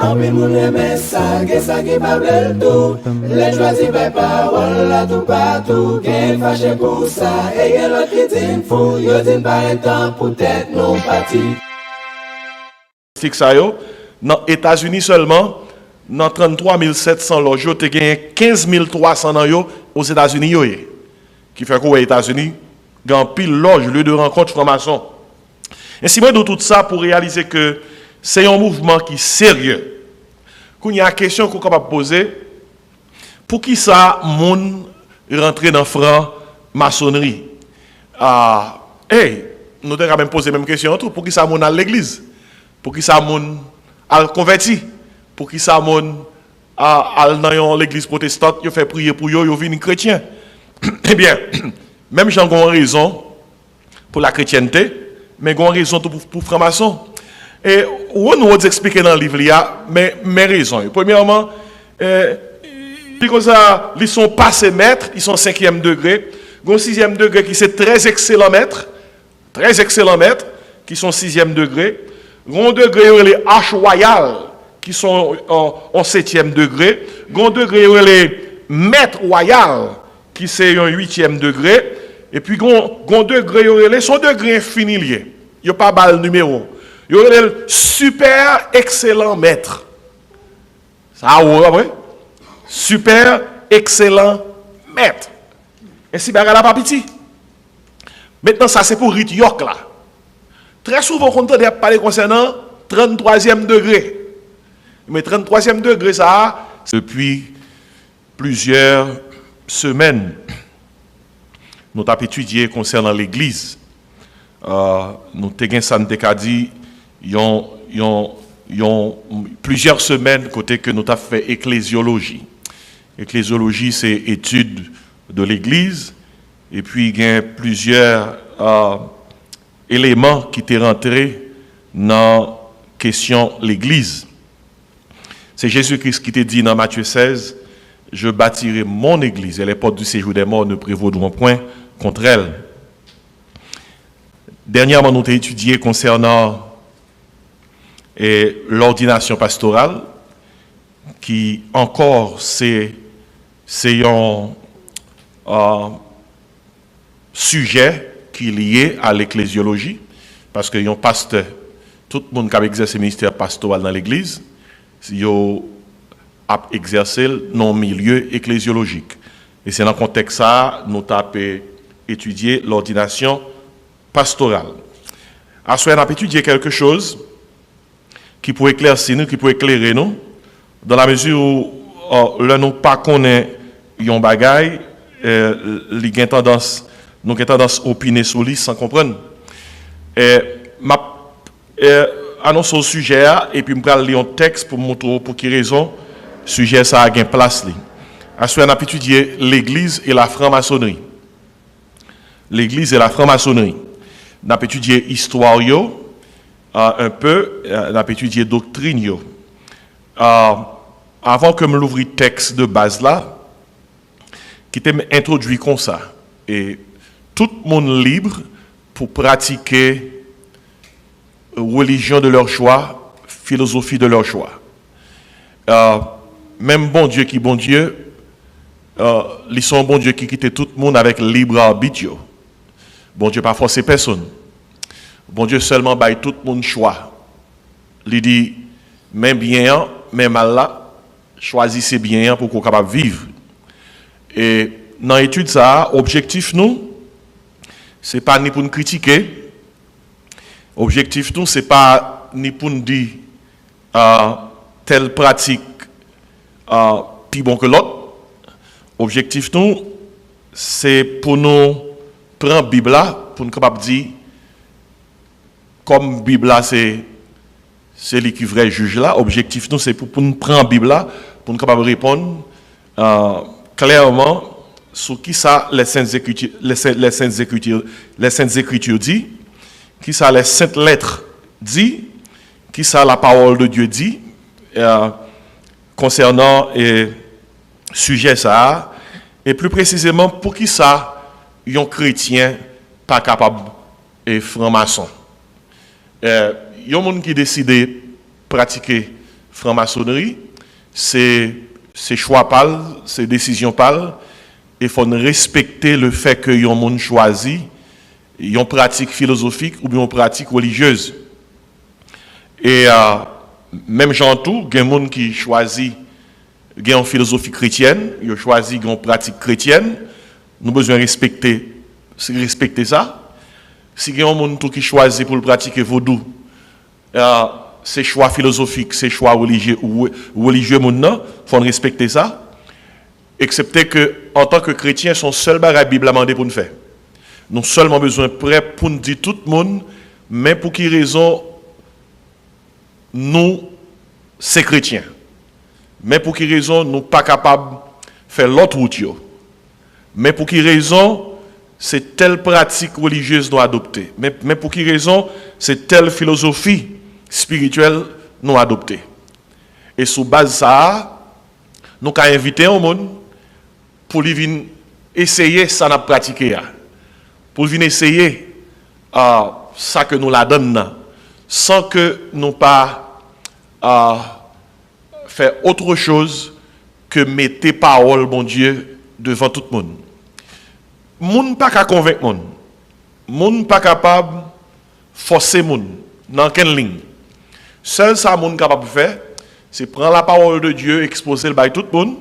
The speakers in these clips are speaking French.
En pile moun aime ça, que ça qui pas bel tout. Les choisis par parole là tout partout. Qu'elle fâché pour ça, et y'en l'autre qui dit fou. Yo dit pas temps pour tête non parti. Fixe ça yo, dans les États-Unis seulement, dans 33 700 logements, tu as gagné 15 300 dans yo aux États-Unis. Qui fait qu'aux États-Unis, il y a un pile loge, lieu de rencontre franc-maçon. Et si moi de tout ça pour réaliser que c'est un mouvement qui est sérieux, qu'il y a une question qu'on est capable de poser, pour qui ça, moun rentre dans franc-maçonnerie? Nous devons quand même poser la même question, pour qui ça, moun à l'église? Pour qui ça, moun à converti? Pour qui ça, moun à dans l'église protestante, il fait prier pour eux, ils viennent chrétiens? Eh bien, même j'ai une raison pour la chrétienté, mais j'ai une raison pour franc-maçon. Et où nous expliquer dans le livre, il y a mes raisons. Premièrement, ils sont passés maîtres, ils sont 5e degré. Ils ont 6e degré qui sont très excellents maîtres, qui sont 6e degré. Ils ont degré les H royales qui sont en 7e degré. Ils ont degré les maîtres royales qui c'est un 8e degré. Et puis, gon degré, son degré infini. Il n'y a pas de numéro. Il y a le super excellent maître. Ça, ouais. Super excellent maître. Et si bagarre pas petit. Maintenant, ça c'est pour Rit York là. Très souvent, on entend parler concernant 33e degré. Mais 33e degré, ça, depuis plusieurs semaines, nous avons étudié concernant l'Église. Nous avons dit, il y a plusieurs semaines côté que nous avons fait ecclésiologie. Ecclésiologie, c'est étude de l'Église. Et puis, il y a plusieurs éléments qui étaient rentrés dans la question de l'Église. C'est Jésus-Christ qui t'a dit dans Matthieu 16, « Je bâtirai mon Église et les portes du séjour des morts ne prévaudront point contre elle. » Dernièrement, nous avons étudié concernant l'ordination pastorale, qui encore c'est un sujet qui est lié à l'ecclésiologie, parce que un pasteur, tout le monde qui a exercé le ministère pastoral dans l'Église, il a exercé dans le milieu ecclésiologique. Et c'est dans ce contexte ça nous avons étudié l'ordination pastorale. Ensuite, on a étudié quelque chose qui peut éclaircir nous, qui peut éclairer nous, dans la mesure où là, nous pas connaît un bagage, nous avons tendance à opiner sur lui sans comprendre. Annonce au sujet et puis je vais lire un texte pour montrer pour quelle raison le sujet ça a une place. Ensuite, on a étudié l'Église et la franc-maçonnerie. L'Église et la franc-maçonnerie. On a étudié l'histoire un peu, on a étudié la doctrine. Avant que je l'ouvre le texte de base là, qui était introduit comme ça. Et tout le monde libre pour pratiquer religion de leur choix, philosophie de leur choix. Même bon Dieu qui bon Dieu, ils sont bon Dieu qui quitte tout le monde avec libre arbitre. Bon Dieu pas forcer personne. Bon Dieu seulement baille tout le monde choix. Il dit même bien, même mal là, choisissez bien pour qu'on soit capable de vivre. Et dans l'étude ça, objectif nous, c'est pas ni pour nous critiquer. Objectif nous, c'est pas ni pour nous dire telle pratique plus bon que l'autre. Objectif nous, c'est pour nous prendre la Bible là, pour nous capable dire, comme la Bible là, c'est lui qui vrai juge là. Objectif nous, c'est pour nous prendre la Bible là, pour nous capable répondre clairement sur qui ça les Saintes Écritures dit, qui ça les saintes lettres dit, qui ça la parole de Dieu dit concernant sujet ça, et plus précisément pour qui ça un chrétien pas capable et franc-maçon. Il y a des gens qui décident de pratiquer franc-maçonnerie, c'est choix pâle, c'est décision pâle, et il faut respecter le fait que yon monde choisi, yon pratique philosophique ou bien yon pratique religieuse. Et même gens tout, il y a des gens qui choisissent une philosophie chrétienne, ils choisissent une pratique chrétienne, nous avons besoin de respecter ça. Si il y a des gens qui choisissent pour pratiquer vaudou, c'est choix philosophique, c'est choix religieux ou religieux, il faut respecter ça. Excepté que, en tant que chrétien, son seul bagage la Bible a demandé pour nous faire. Nous avons seulement besoin de prêt pour nous dire tout le monde, mais pour quelle raison nous, c'est chrétiens. Mais pour quelle raison nous ne sommes pas capables de faire l'autre route. Mais pour quelle raison c'est telle pratique religieuse nous adopter. Mais pour quelle raison c'est telle philosophie spirituelle nous adopter. Et sous base de ça, nous avons invité un monde pour venir essayer ça n'a pratiqué. Pour venir essayer ça que nous la donne sans que nous pas faire autre chose que mettre parole, bon Dieu, devant tout le monde. Moun pas qu'à convaincre moun. Moun pas capable de forcer moun dans quelle ligne. Seul ça moun capable de faire, c'est prendre la parole de Dieu, exposer le bail tout le monde,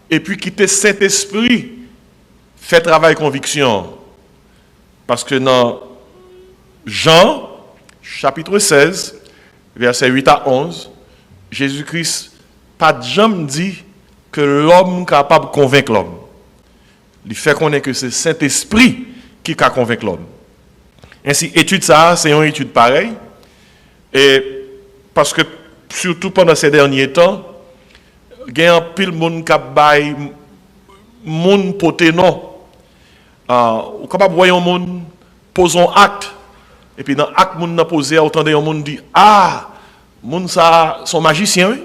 et puis quitter Saint-Esprit, faire travail conviction. Parce que dans Jean, chapitre 16, versets 8 à 11, Jésus-Christ, pas de jamais dit que l'homme est capable de convaincre l'homme. Il fait qu'on est que c'est Saint-Esprit qui a convaincre l'homme. Ainsi, étude ça, c'est une étude pareille. Et parce que, surtout pendant ces derniers temps, il y a un pile de monde qui a bail monde poté non. Ou capable voyer un monde posons acte. Et puis dans l'acte monde n'a posé, entendez un monde dit monde ça sont magiciens.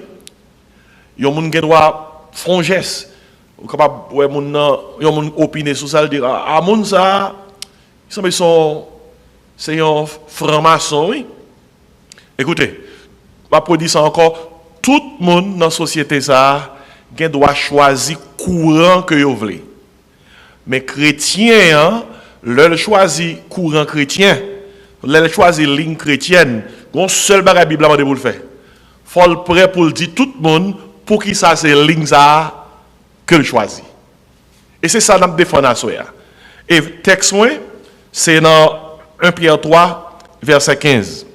Yon monde qui doit font geste. Ou capable ouais monde opiner sur ça dire monde ça ils sont c'est un franc-maçon oui. Écoutez, je vais dire ça encore, tout le monde dans la société ça doit choisir courant que vous voulez. Mais chrétien leur choisir courant chrétien, leur choisir ligne chrétienne, un seul bagage la Bible a demandé pour le faire. Faut le prêt pour le dire tout le monde pour qui ça c'est ligne ça que le choisit. Et c'est ça que nous défendons à Soya. Et le texte, c'est dans 1 Pierre 3, verset 15.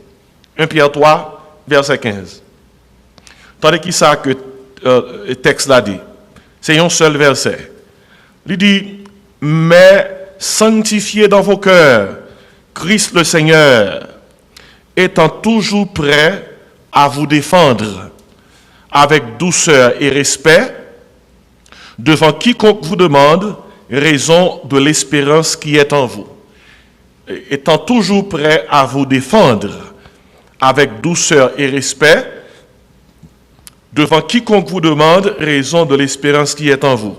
1 Pierre 3, verset 15. Tandis que ça que le texte l'a dit. C'est un seul verset. Il dit, mais sanctifiez dans vos cœurs Christ le Seigneur, étant toujours prêt à vous défendre avec douceur et respect devant quiconque vous demande raison de l'espérance qui est en vous. Étant toujours prêt à vous défendre avec douceur et respect devant quiconque vous demande raison de l'espérance qui est en vous.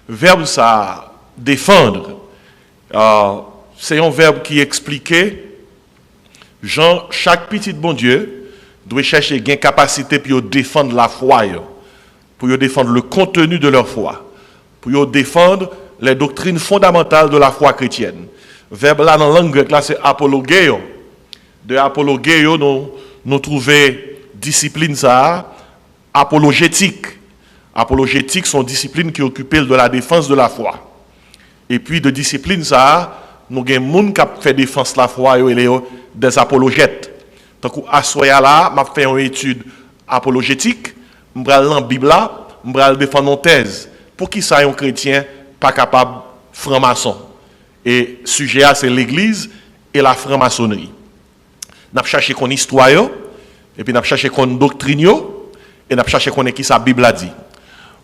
Verbe ça, défendre, c'est un verbe qui expliquait chaque petit bon Dieu doit chercher une capacité pour défendre la foi, pour défendre le contenu de leur foi, pour défendre les doctrines fondamentales de la foi chrétienne. Verbe là dans la langue grecque, là c'est apologeo. De apologeo, nous trouvons discipline ça, apologétique. Apologétique sont disciplines qui occupent de la défense de la foi. Et puis de discipline ça, nous avons des gens qui fait défense de la foi et des apologètes. Donc à soya là, m'a fait une étude apologétique, m'bral dans la Bible là, m'bral défendre une thèse. Pour qui ça un chrétien pas capable franc-maçon. Et sujet c'est l'église et la franc-maçonnerie. N'a cherché qu'on histoire et puis n'a cherché qu'on doctrine et n'a cherché qu'on qui sa Bible a dit.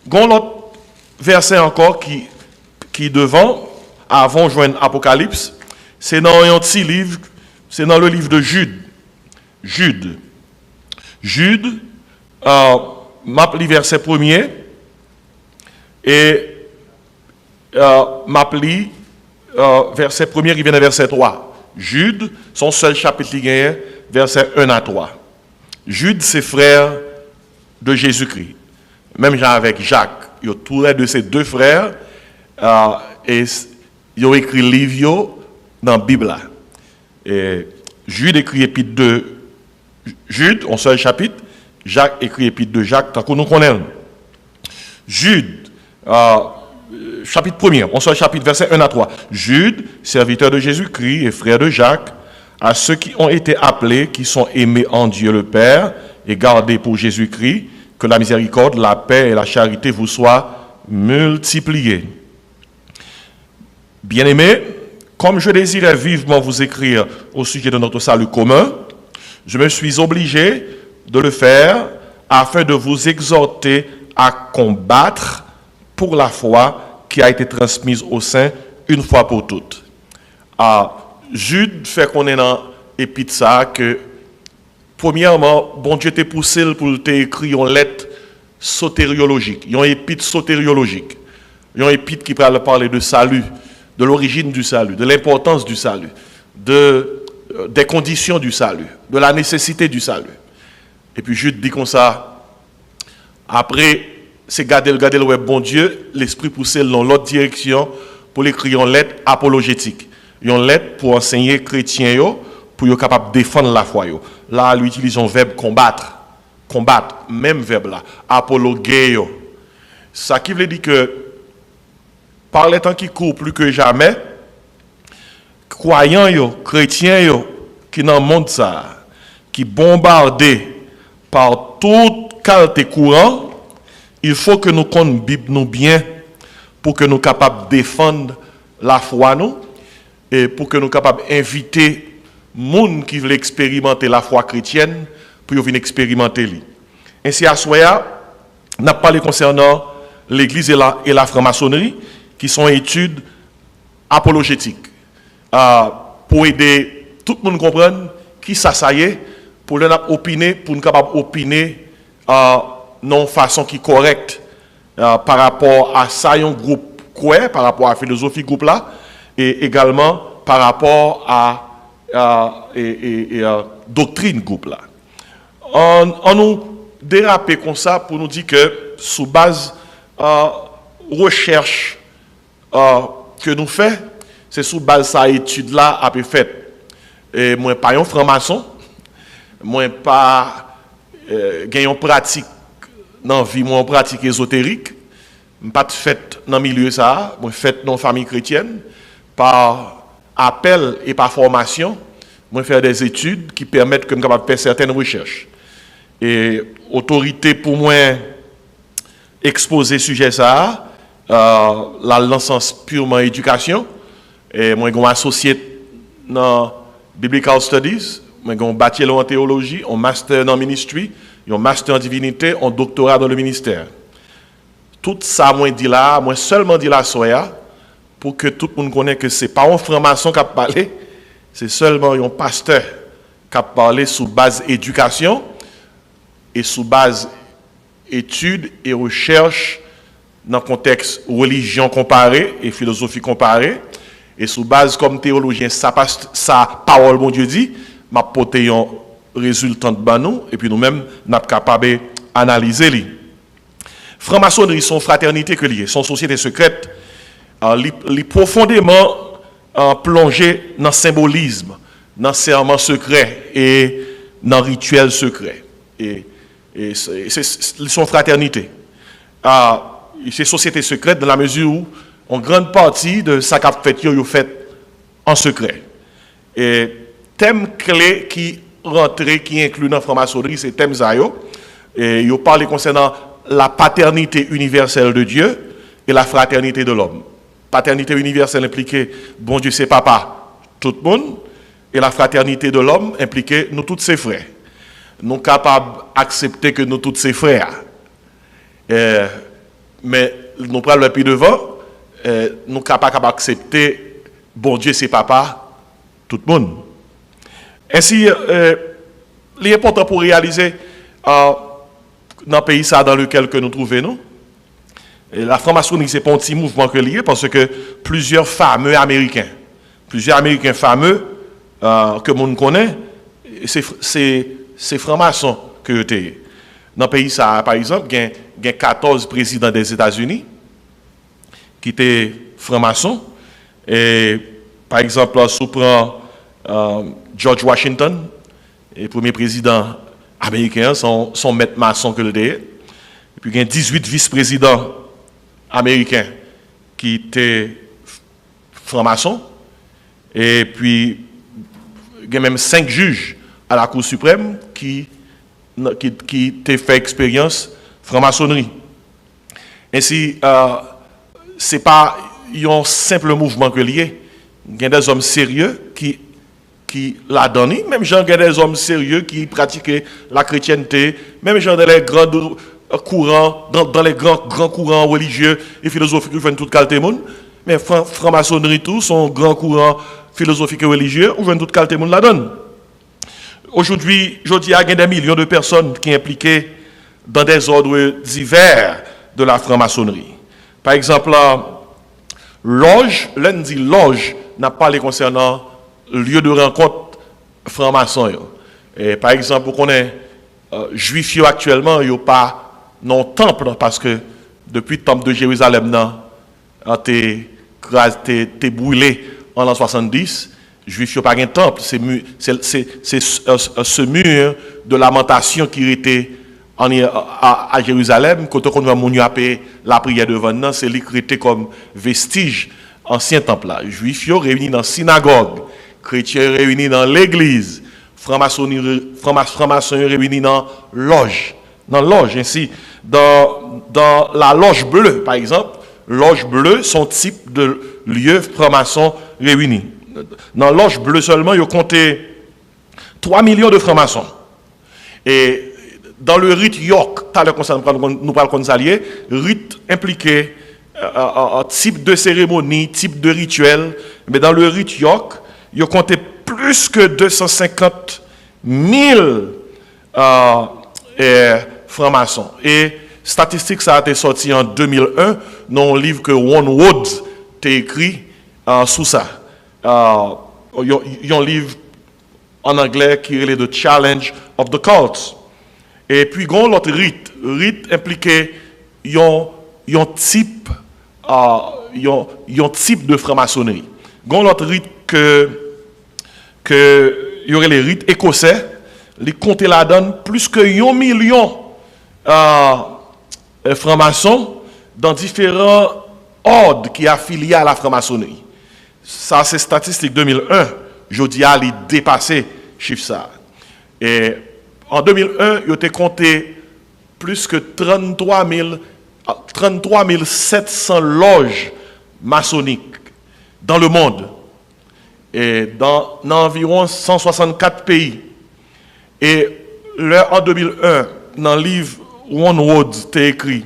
Gon l'autre verset encore qui devant avant joindre Apocalypse, c'est dans un petit livre, c'est dans le livre de Jude. Jude, m'appli verset 1er et m'appli verset 1er qui vient de verset 3. Jude, son seul chapitre qui gagne, verset 1 à 3. Jude, c'est frère de Jésus-Christ. Même genre avec Jacques, ils ont tous les de ces deux frères et ils ont écrit livre dans la Bible. Et Jude écrit épître de Jude, un seul chapitre. Jacques écrit épître de Jacques, tant que nous connaissons. Jude, chapitre 1er, on sort chapitre verset 1 à 3. Jude, serviteur de Jésus-Christ et frère de Jacques, à ceux qui ont été appelés, qui sont aimés en Dieu le Père et gardés pour Jésus-Christ, que la miséricorde, la paix et la charité vous soient multipliées. Bien-aimés, comme je désirais vivement vous écrire au sujet de notre salut commun, je me suis obligé de le faire afin de vous exhorter à combattre pour la foi qui a été transmise aux saints une fois pour toutes. Jude fait qu'on est dans l'épître ça que, premièrement, bon Dieu t'a poussé pour t'écrire une lettre sotériologique, une épître sotériologique, une épître qui parle parler de salut, de l'origine du salut, de l'importance du salut, des conditions du salut, de la nécessité du salut. Et puis Jude dit comme ça, après, c'est garder le web bon Dieu, l'esprit poussé dans l'autre direction pour l'écrire une lettre apologétique. Une lettre pour enseigner chrétiens pour être capable de défendre la foi. Là, lui utilise un verbe combattre. Combattre, même verbe là. Apologéo. Ça qui veut dire que par les temps qui courent plus que jamais, croyants, chrétiens qui dans le monde ça, qui bombardés par toute qualité courant, il faut que nous connaissions la Bible nous bien pour que nous soyons capables de défendre la foi nous et pour que nous soyons capables d'inviter les gens qui veulent expérimenter la foi chrétienne pour venir expérimenter. Ainsi, à Soya, nous avons parlé concernant l'Église et la franc-maçonnerie, qui sont études apologétiques, pour aider tout le monde à comprendre qui ça y est, pour nous opiner, pour nous capables d'opiner de façon qui est correcte par rapport à ça, un groupe quoi, par rapport à la philosophie groupe là, et également par rapport à doctrine groupe là. On nous dérape comme ça pour nous dire que sous base recherche que nous faisons, c'est sous base de cette étude là à peu fait. Et moi pas un franc-maçon, moi pas gagnant pratique dans vie, moi pratique ésotérique, pas fait dans le milieu ça, moi fait dans famille chrétienne par appel et par formation, moi faire des études qui permettent que je capable faire certaines recherches. Et autorité pour moi exposer sujet ça, là dans le sens purement éducation, et moi j'ai associé dans Biblical Studies, moi j'ai un bachelor en théologie, un master dans ministry, un master en divinité, un doctorat dans le ministère. Tout ça moi dit là, moi seulement dit là soya pour que tout le monde connaisse que c'est pas un franc-maçon qui a parlé, c'est seulement un pasteur qui a parlé sous base éducation et sous base études et recherche dans le contexte religion comparée et philosophie comparée, et sous base comme théologien, sa parole, mon Dieu dit, m'a porté un résultat de nous, et puis nous-mêmes, nous sommes capables d'analyser les. Franc-maçonnerie, son fraternité que liée, son société secrète, les profondément plongé dans le symbolisme, dans le serment secret et dans le rituel secret. Et c'est son fraternité. C'est société secrète dans la mesure où en grande partie de ça qu'a fait yo fait en secret. Et thème clé qui rentre, qui inclut dans la franc-maçonnerie, c'est thème zayo. Et yo parle concernant la paternité universelle de Dieu et la fraternité de l'homme. Paternité universelle impliquée, bon Dieu c'est papa, tout le monde, et la fraternité de l'homme impliquée, nous tous ses frères. Nous sommes capables d'accepter que nous tous ses frères. Mais nous prenons le pied devant, nous sommes capables d'accepter, bon Dieu c'est papa, tout le monde. Ainsi, l'important pour réaliser dans le pays dans lequel nous trouvons, et la franc-maçonnerie, ce n'est pas un petit mouvement que lié, parce que plusieurs fameux Américains fameux que l'on connaît, c'est francs-maçons que vous avez. Dans le pays, ça, par exemple, il y a 14 présidents des États-Unis qui étaient francs-maçons. Et, par exemple, si on prend George Washington, le premier président américain, son maître maçon que le dé. Et puis, il y a 18 vice-présidents américains qui étaient francs-maçons. Et puis, il y a même 5 juges à la Cour suprême qui ont fait expérience franc-maçonnerie. Ainsi, ce n'est pas un simple mouvement que lié. Il y a des hommes sérieux qui la donnent, même genre il y a des hommes sérieux qui pratiquaient la chrétienté, même genre dans les grands courants, dans les grands courants religieux et philosophiques qui viennent tout qualité monde. Mais franc-maçonnerie tout, son grand courant philosophique et religieux, où viennent tout qualité monde la donne. Aujourd'hui, il y a des millions de personnes qui sont impliquées dans des ordres divers de la franc-maçonnerie. Par exemple, loge, lundi loge, n'a pas les concernant lieu de rencontre franc-maçon. Par exemple, pour qu'on ait juifs actuellement, il n'y a pas non temple parce que depuis le temple de Jérusalem a été brûlé en l'an 70. Juifs n'ont pas un temple, c'est ce mur de lamentation qui était à Jérusalem, quand on va appeler la prière devant nous, c'est lui qui était comme vestige ancien temple là. Juifs réunis dans la synagogue, chrétiens réunis dans l'église, francs-maçons réunis dans loge. Dans loge, ainsi, dans la loge bleue, par exemple, loge bleue, son type de lieu francs-maçons réunis. Dans la loge bleue seulement, il y a compté 3 millions de francs-maçons. Et dans le rite York, nous parlons comme ça, rite impliqué un type de cérémonie, type de rituel, mais dans le rite York, il y a compté plus que 250 000 francs-maçons. Et statistique, ça a été sorti en 2001 dans un livre que Ron Woods a écrit sous ça. Il y a un livre en anglais qui est The Challenge of the Cults. Et puis, il y a l'autre rite. Rite impliqué un type de franc-maçonnerie. Il y a l'autre rite que y aurait les rites écossais. Les comptes la donne plus que 1 million francs-maçons dans différents ordres qui sont affiliés à la franc-maçonnerie. Ça, c'est statistique 2001. Je dis à les dépasser, chiffre ça. Et en 2001, il a compté plus que 33 700 loges maçonniques dans le monde. Et dans environ 164 pays. Et là, en 2001, dans le livre Ron Woods, tu as écrit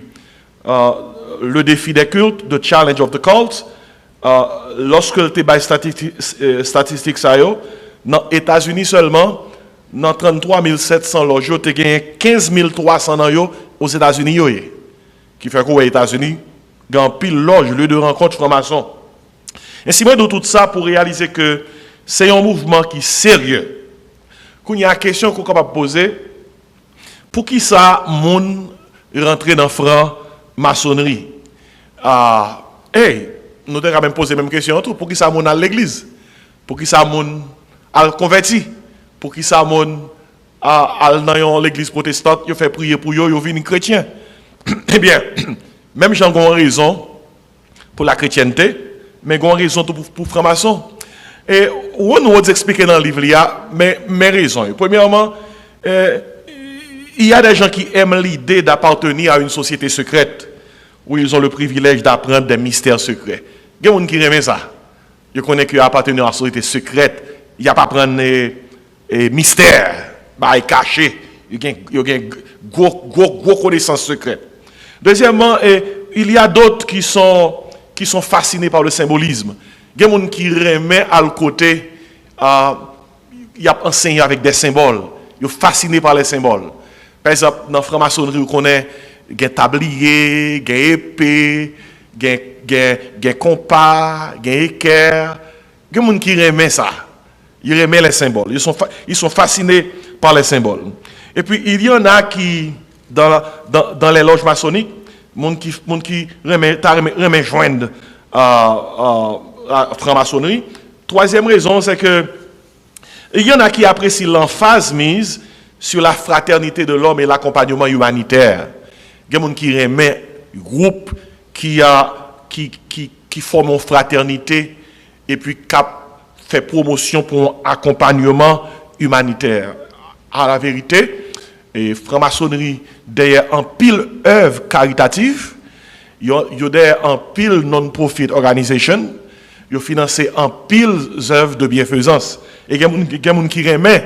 Le défi des cultes, The Challenge of the Cults. Lorsque tu as statistiques, dans les États-Unis seulement, dans 33 700 loges, tu as gagné 15 300 aux États-Unis. Qui fait qu'aux États-Unis, il y a un pile loge, lieu de rencontre franc-maçon. Ainsi, moi, de tout ça, pour réaliser que c'est un mouvement qui est sérieux. Quand il y a une question qu'on est capable de poser, pour qui ça, moun rentre dans la franc-maçonnerie? Nous devons même poser la même question. Pour qui ça, moun à l'église? Pour qui ça, moun à converti? Pour qui ça, moun à l'église protestante, il fait prier pour eux, ils viennent chrétiens? Eh bien, même j'ai une raison pour la chrétienté, mais j'ai une raison pour franc-maçon. Et on nous explique dans le livre, il y a mes raisons. Premièrement, il y a des gens qui aiment l'idée d'appartenir à une société secrète où ils ont le privilège d'apprendre des mystères secrets. Il y a des gens qui aiment ça. Ils connaissent qu'ils appartiennent à une société secrète. Il n'y a pas apprendre des mystères, cachés. Il y a une grosse connaissance secrète. Deuxièmement, il y a d'autres qui sont fascinés par le symbolisme. Il y a des gens qui remettent à le côté, il y a enseigné avec des symboles. Ils sont fascinés par les symboles. Par exemple, dans la franc-maçonnerie, on connaît un tablier, un épée, un compas, un équerre. Il y a des gens qui remettent ça. Ils remettent les symboles. Ils sont fascinés par les symboles. Et puis, il y en a qui, dans les loges maçonniques, monde qui remet joindre à franc-maçonnerie. Troisième raison, c'est que il y en a qui apprécient l'emphase mise sur la fraternité de l'homme et l'accompagnement humanitaire. Il y a des gens qui remet groupe qui forment une fraternité et puis qui fait promotion pour un accompagnement humanitaire. À la vérité, et franc-maçonnerie, derrière un pile œuvre caritative, il y a derrière un pile non-profit organisation, il y a financé un pile œuvres de bienfaisance. Et il y a des gens qui remet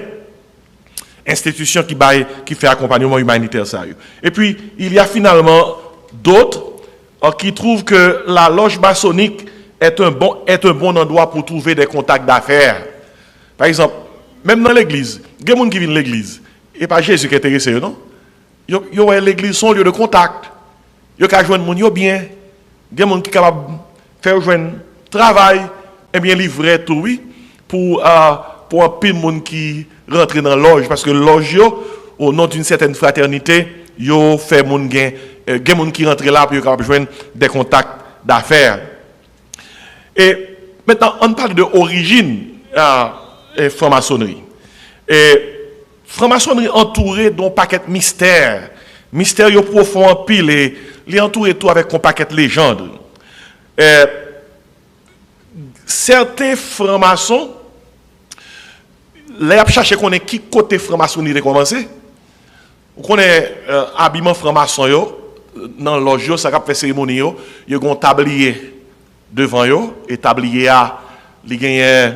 institution qui fait accompagnement humanitaire sérieux. Et puis, il y a finalement d'autres qui trouvent que la loge maçonnique est un bon endroit pour trouver des contacts d'affaires. Par exemple, même dans l'église, il y a des gens qui viennent de l'église. Et pas Jésus qui est intéressé, non? L'église son lieu de contact. Il y a des gens qui bien. Il y a des gens qui sont capables de faire joindre travail et bien livrer tout, oui, pour un peu de monde qui rentre dans la loge. Parce que la loge, au nom d'une certaine fraternité, il fait des gens qui rentrent là pour être capables de joindre des contacts d'affaires. Et maintenant, on parle de l'origine de franc-maçonnerie. Et franc-maçonnerie entourée d'un paquet de mystères. Mystères profonds en pile et les entouré tout avec un paquet de légendes. Certains francs-maçons, les chercher qu'on est qui côté franc-maçonnerie de commencer. On est habillement franc-maçon dans l'loge ça a fait cérémonie yo, il y a un tablier devant yo et tablier a il gagne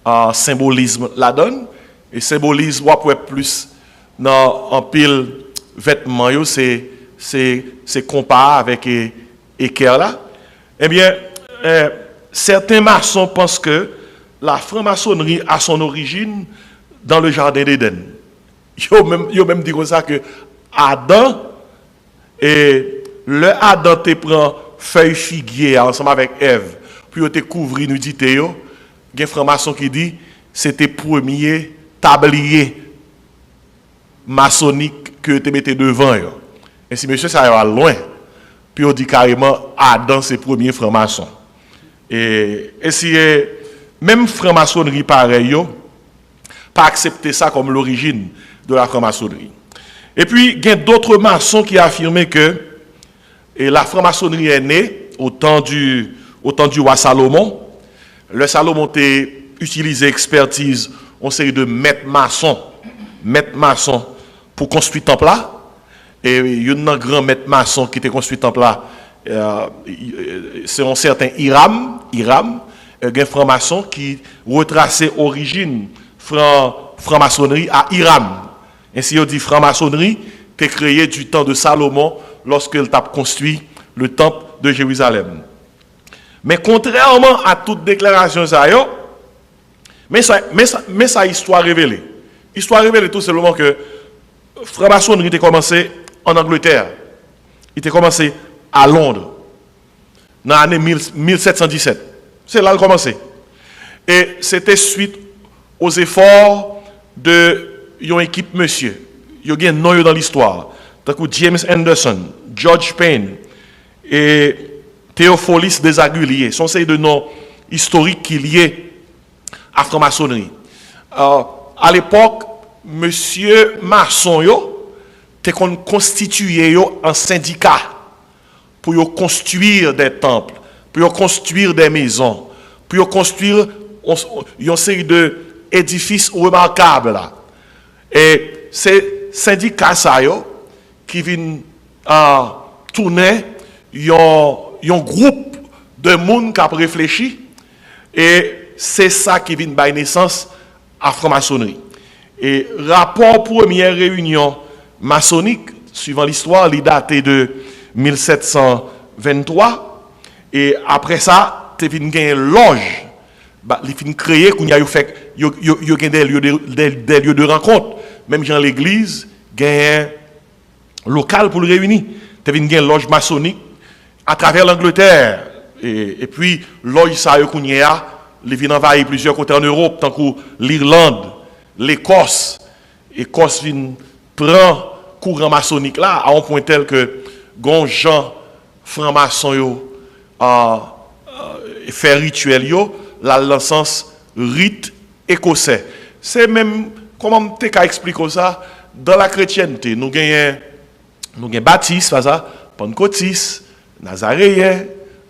un symbolisme la donne et symbolisme ou peut plus dans en pile vêtements yo c'est comparé avec équerre là. Eh bien certains maçons pensent que la franc-maçonnerie a son origine dans le jardin d'Éden. Yo même dit comme ça que Adam et le Adam te prend feuille figuier ensemble avec Ève puis te couvrir nudité yo. Gen franc-maçon qui dit c'était premier tablier maçonnique que te mettais devant yo. Et si monsieur ça va loin. Puis on dit carrément Adam c'est premier franc-maçon. Et si même franc-maçonnerie pareil yo pas accepter ça comme l'origine de la franc-maçonnerie. Et puis il y a d'autres maçons qui affirmaient que la franc-maçonnerie est née au temps du roi Salomon. Le Salomon a utilisé expertise en série de maîtres maçons pour construire le temple là. Et il y a un grand maître maçon qui a construit le temple là. C'est un certain Hiram, un franc-maçon qui retraçait l'origine franc-maçonnerie à Hiram. Ainsi, on dit franc-maçonnerie qui est créée du temps de Salomon lorsqu'il a construit le temple de Jérusalem. Mais contrairement à toute déclaration, mais ça histoire révélée. Histoire révélée tout simplement que franc-maçonnerie a commencé en Angleterre. Il a commencé à Londres, dans l'année 1717. C'est là qu'il a commencé. Et c'était suite aux efforts de une équipe monsieur. Il y a un nom dans l'histoire. Donc James Anderson, George Payne et Théophilus Desaguliers. Sont ces deux noms historiques qui liés à la franc-maçonnerie. À l'époque, monsieur maçon était constitué en syndicat pour construire des temples, pour construire des maisons, pour construire une série d'édifices remarquables là. Et ces syndicats qui viennent tourner un groupe de monde qui a réfléchi et c'est ça qui vient de naissance à la franc-maçonnerie. Et rapport première réunion maçonnique, suivant l'histoire, il daté de 1723 et après ça, il y a une loge. Il finit créer qu'on y a fait des lieux de rencontre. Même dans l'église, il y a un local pour le réunir. Il y a une loge maçonnique à travers l'Angleterre. Et puis, loge ça qu'on y a, il vient envahir plusieurs côtés en Europe, tant que l'Irlande, l'Écosse. L'Écosse vient prend courant maçonnique là à un point tel que gon gens francs-maçons yo fait rituel yo là dans le sens rite écossais. C'est même comment te ka expliquer ça dans la chrétienté nous gagnons baptiste ça pentecôtiste nazaréen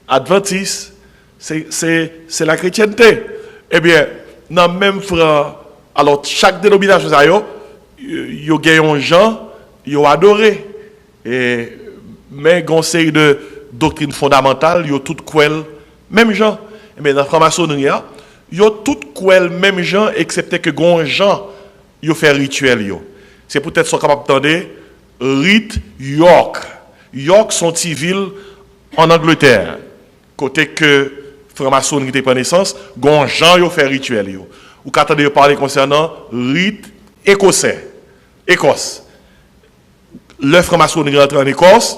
adventiste c'est la chrétienté. Eh bien dans même frère alors chaque dénomination ça yo gagnent gens yo adoré et mais gon série de doctrines fondamentales yo tout kwel même gens. Eh bien dans la franc-maçonnerie yo tout kwel même gens excepté que gon gens yo fait rituel yo. C'est peut-être sont capable d'entendre rite York. York sont une ville en Angleterre. Côté que franc-maçonnerie te prend naissance, gon gens yo fait rituel yo. Ou qu'attendez parler concernant rite écossais. Écosse. Le franc-maçonnerie rentre en Écosse,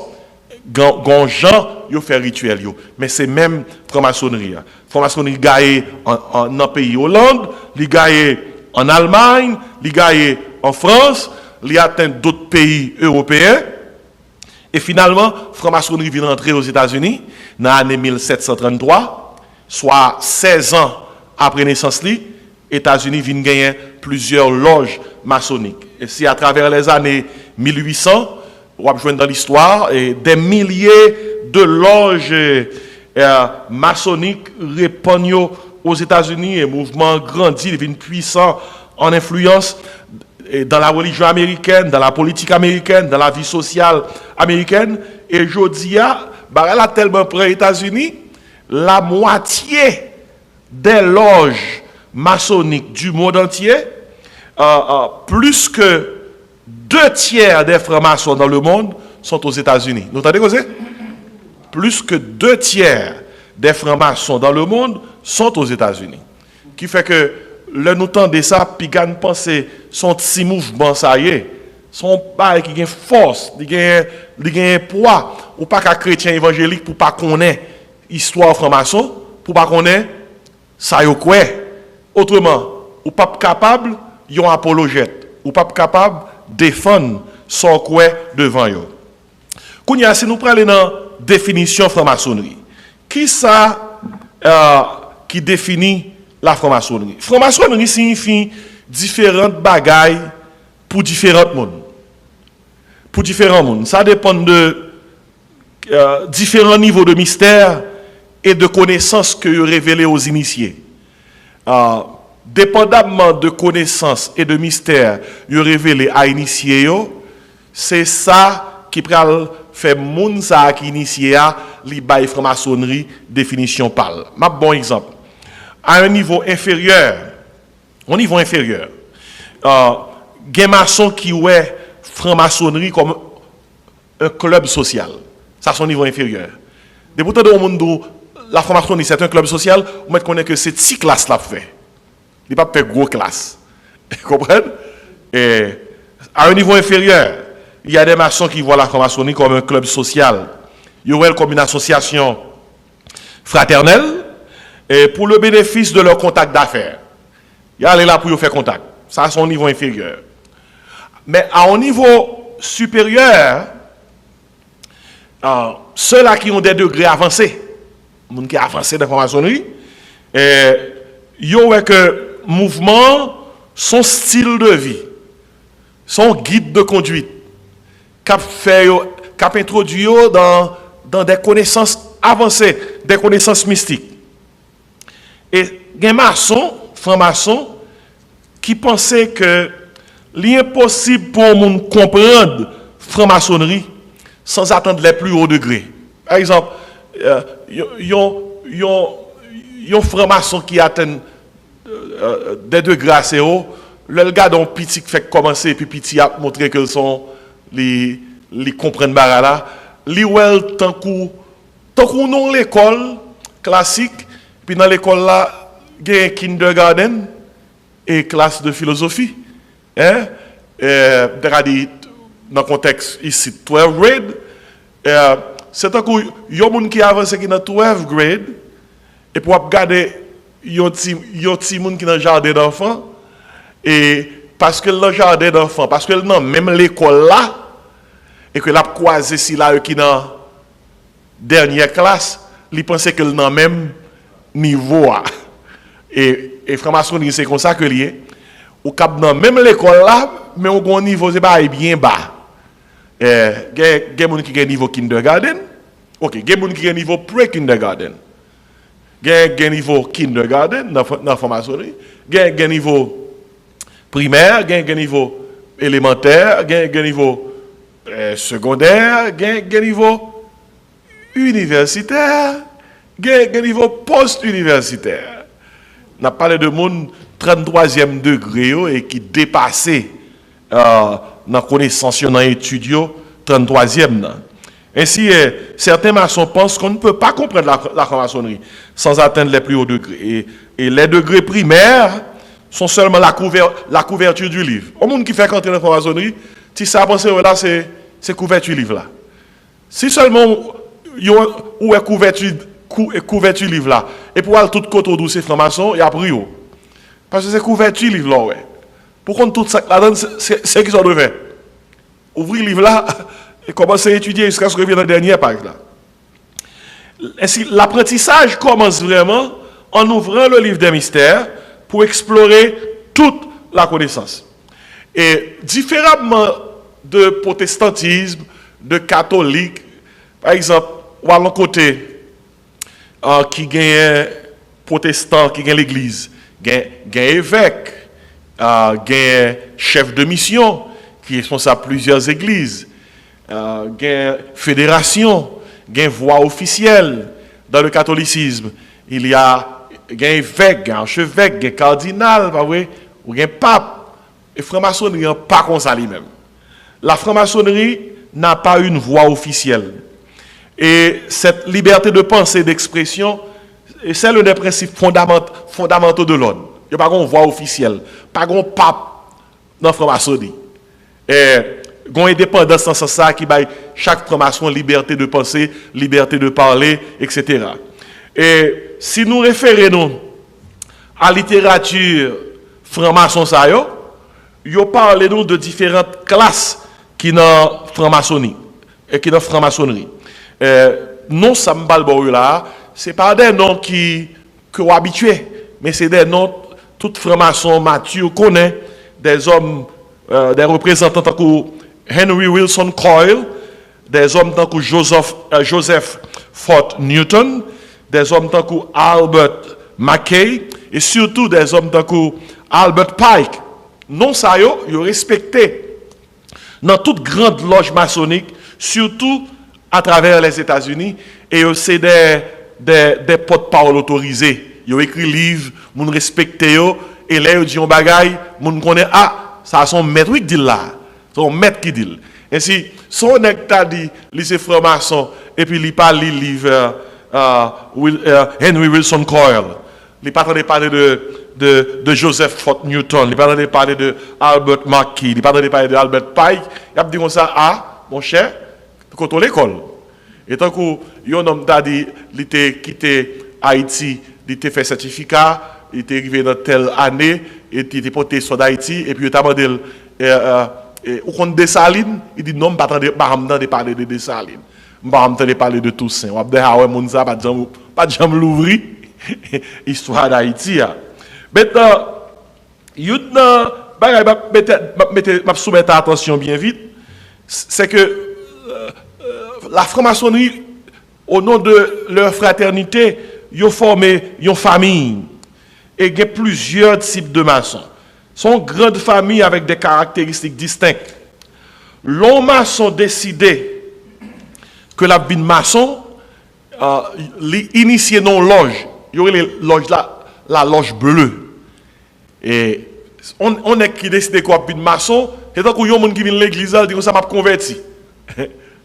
gon gens yo fait rituel yo. Mais c'est même franc-maçonnerie. Franc-maçonnerie gagne en pays Hollande, li gagne en Allemagne, li gagne en France, li atteint d'autres pays européens. Et finalement, franc-maçonnerie vient rentrer aux États-Unis dans l'année 1733, soit 16 ans après naissance li, États-Unis viennent gagner plusieurs loges maçonniques. Et c'est à travers les années 1800, on va joindre dans l'histoire des milliers de loges maçonniques répandent aux États-Unis et mouvement grandit, devient puissant en influence dans la religion américaine, dans la politique américaine, dans la vie sociale américaine. Et aujourd'hui, elle a tellement pris les États-Unis, la moitié des loges maçonniques du monde entier, plus que 2/3 des francs-maçons dans le monde sont aux États-Unis. Vous entendez quoi c'est? Plus que 2/3 des francs-maçons dans le monde sont aux États-Unis. Qui fait que le nous tendez ça, puis gagne penser son petit mouvement, ça y est, son bail qui gagne force, qui gagne poids, ou pas qu'un chrétien évangélique pour pas connaître histoire franc-maçon, pour pas connaître ça y est quoi. Autrement, ou pas capable, yon apologète, ou pas capable défendre son quoi devant yo. Kounya, si nous prenons dans définition franc-maçonnerie, qui ça qui définit la franc-maçonnerie? Franc-maçonnerie signifie différentes bagailles pour différents mondes. Pour différents mondes. Ça dépend de différents niveaux de mystère et de connaissances que vous révélez aux initiés. Dépendamment de connaissances et de mystères vous révélez à initiés, c'est ça qui peut faire moun ça qui initié à li bay franc-maçonnerie définition parle. Ma bon exemple. À un niveau inférieur, gen maçon qui ouais franc-maçonnerie comme un club social. Ça c'est au niveau inférieur. De pourtant dans le monde la franc-maçonnerie c'est un club social, on met connaît que c'est 6 classes là fait. Il pas faire gros classe. Vous comprenez? Et à un niveau inférieur, il y a des maçons qui voient la franc-maçonnerie comme un club social. Ils voient comme une association fraternelle et pour le bénéfice de leur contact d'affaires. Ils sont là pour faire contact. Ça, c'est au niveau inférieur. Mais à un niveau supérieur, ceux-là qui ont des degrés avancés, les gens qui ont avancé dans la franc-maçonnerie, ils ont que mouvement, son style de vie, son guide de conduite, qu'a introduit dans des connaissances avancées, des connaissances mystiques. Et des maçons, francs-maçons, qui pensaient que l'impossible pour le monde comprendre franc-maçonnerie sans atteindre les plus hauts degrés. Par exemple, il y a franc-maçon qui atteint des degrés assez hauts. Le gars dont petit fait commencer et puis petit a montré que sont les comprennent barala. Li wel tant qu'on non l'école classique puis dans l'école là il y a kindergarten et classe de philosophie hein dans le contexte ici 12 grade c'est tant qu'on y a monde qui avance qui dans 12 grade et pour regarder y a petit monde qui dans jardin d'enfants et parce que le jardin d'enfants, parce que non, même l'école là, et que l'a croisé si là, qui dans dernière classe, il pensait que dans même niveau. Et franc-maçonnerie, c'est comme ça que lié. Ou cap dans même l'école là, mais au niveau, c'est pas bien bas. Il y a des gens qui ont niveau kindergarten. Ok, il y a des gens qui ont niveau pre-kindergarten. Il y a des niveau kindergarten dans la franc-maçonnerie. Il y a des niveau primaire, il y a des niveau élémentaire, il y a des niveau secondaire, il y a des niveau universitaire, il y a des niveau post-universitaire. On a parlé de monde 33e degré et qui dépassait dans la connaissance dans l'étude 33e. Ainsi, certains maçons pensent qu'on ne peut pas comprendre la franc-maçonnerie sans atteindre les plus hauts degrés. Et les degrés primaires sont seulement la couverture du livre. Au monde qui fait entrer dans la franc-maçonnerie, si ça pense là, c'est couverture du livre là. Si seulement où est couverture du livre là, et pour aller tout côté où c'est franc-maçon, il y a pris. Parce que c'est couverture du livre là, ouais. Pour qu'on tout ça là-dedans, c'est ce qu'ils ont fait. Ouvrir le livre là et commencer à étudier jusqu'à ce que revienne dans la dernière page là. Ainsi, l'apprentissage commence vraiment en ouvrant le livre des mystères pour explorer toute la connaissance. Et différemment de protestantisme, de catholique, par exemple, ou à l'autre côté, qui gagne protestant, qui gagne l'église, gagne évêque, gagne chef de mission, qui est responsable de plusieurs églises, gagne fédération, gagne voix officielle. Dans le catholicisme, il y a un évêque, un archevêque, un cardinal, ou un pape. Et la franc-maçonnerie n'est pas comme ça lui-même. La franc-maçonnerie n'a pas une voix officielle. Et cette liberté de pensée et d'expression, c'est l'un des principes fondamentaux de l'ordre. Il n'y a pas une voix officielle, pas un pape dans la franc-maçonnerie. Et il y a une indépendance dans ce sens qui baille chaque franc-maçon liberté de penser, liberté de parler, etc. Et si nous référons à la littérature franc-maçon, nous parlons de différentes classes qui sont dans la franc-maçonnerie. Et qui dans la franc-maçonnerie. Non, ça me parle là, ce n'est pas des noms qui sont habitués, mais c'est des noms, tout franc-maçon matures connaît, des hommes, des représentants comme Henry Wilson Coyle, des hommes comme Joseph Fort Newton, des hommes comme Albert Mackay, et surtout des hommes comme Albert Pike. Non, ça, ils respecté dans toute grande loge maçonnique, surtout à travers les États-Unis, et c'est des porte-parole autorisés. Ils ont écrit livres, ils respectent, et là, ils disent un bagay, ils connaissent, ça son maître qui dit là. Son maître qui dit. Ainsi, son nectar dit, lycée franc-maçon, et puis il parle le livre Henry Wilson Coyle. Il parle de parler de Joseph Fort Newton, il parle de parler de Albert Mackay, il parle de parler de Albert Pike. Il a dit comme ça, mon cher, quand on l'école. Et tant que un homme t'a dit, il était quitté Haïti, il était fait certificat, il était arrivé dans telle année, et il était porté sur d'Haïti, et puis il t'a demandé, ou qu'on Dessalines, il dit non, je ne vais pas parler de Dessalines. Je ne vais pas parler de Toussaint. On va dire, ah ouais, mon ça, pas de jambe l'ouvrir, histoire d'Haïti. Maintenant, je vais soumettre attention bien vite, c'est que la franc-maçonnerie, au nom de leur fraternité, ils ont formé une famille. Et il y a plusieurs types de maçons. Ce sont grandes familles avec des caractéristiques distinctes. L'homme maçon décidé que la vie de maçon, initié dans loge. Il y aurait les loges là, la loge bleue. Et on est qui décide quoi vie de maçon, et donc il y a des gens qui viennent à l'église, ils disent ça m'a converti.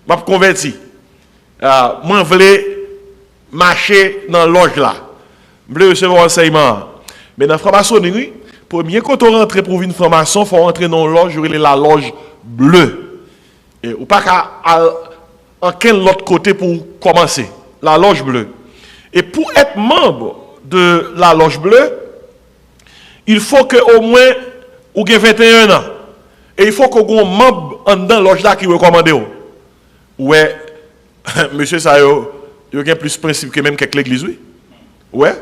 M'a converti. Moi, je voulais marcher dans la loge là. Je voulais recevoir un enseignement. Mais dans la franc-maçonnerie, premier quand on rentre pour une franc-maçon, il faut rentrer dans la loge, la loge bleue. Et, ou pas qu'à en quel autre côté pour commencer. La loge bleue. Et pour être membre de la loge bleue, il faut qu'au moins ou gen 21 ans. Et il faut qu'on ait un membre en dedans loge là qui recommande. Ouais, monsieur ça il a plus de principe que même quelques l'église, oui. Ouais.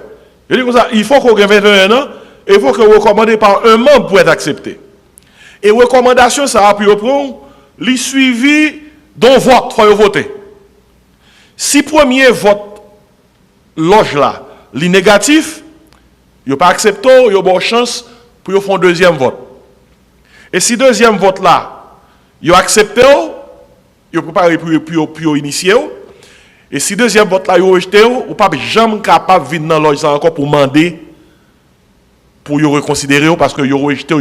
Je dis comme ça, il faut qu'on ait 21 ans et il faut que recommandé par un membre pour être accepté. Et recommandation, ça a pu prendre, les suivi d'un vote, il faut voter. Si premier vote, loge là, les négatifs, il n'y a pas accepté, il y a bonne chance pour faire un deuxième vote. Et si deuxième vote là, il a accepté, il a préparé pour initier. Et si deuxième vote là, il a rejeté, ou pas jamais capable de venir dans loge encore pour demander pour le reconsidérer parce que il a rejeté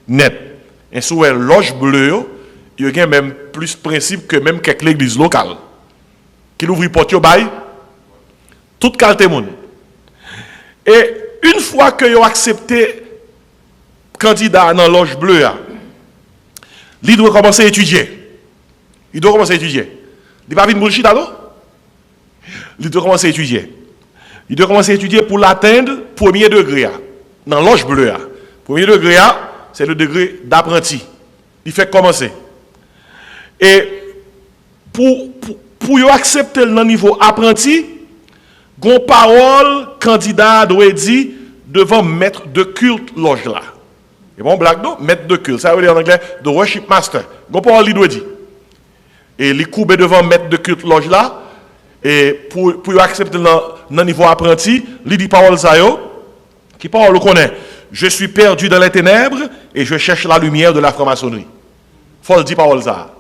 net. Et sur une loge bleue, il y a même plus de principe que même quelques églises locales. Qui ouvre porte bail toute qualité monde. Et une fois que vous accepté candidat dans loge bleue, il doit commencer à étudier. Il doit commencer à étudier. Il va venir bullshit alors. Il doit commencer à étudier. Il doit commencer à étudier pour l'atteindre premier degré. Dans loge bleue. Premier degré, c'est le degré d'apprenti. Il fait commencer. Et pour accepter le niveau apprenti, gon parole candidat doit dire devant maître de culte loge là. Et bon blague non, maître de culte, ça veut dire en anglais the worship master. Gon parole il doit dire. Et il coupe devant maître de culte loge là et pour accepter le niveau apprenti, il dit parole ça yo qui parole le connaît. Je suis perdu dans les ténèbres et je cherche la lumière de la franc-maçonnerie. Faut le dire parole ça.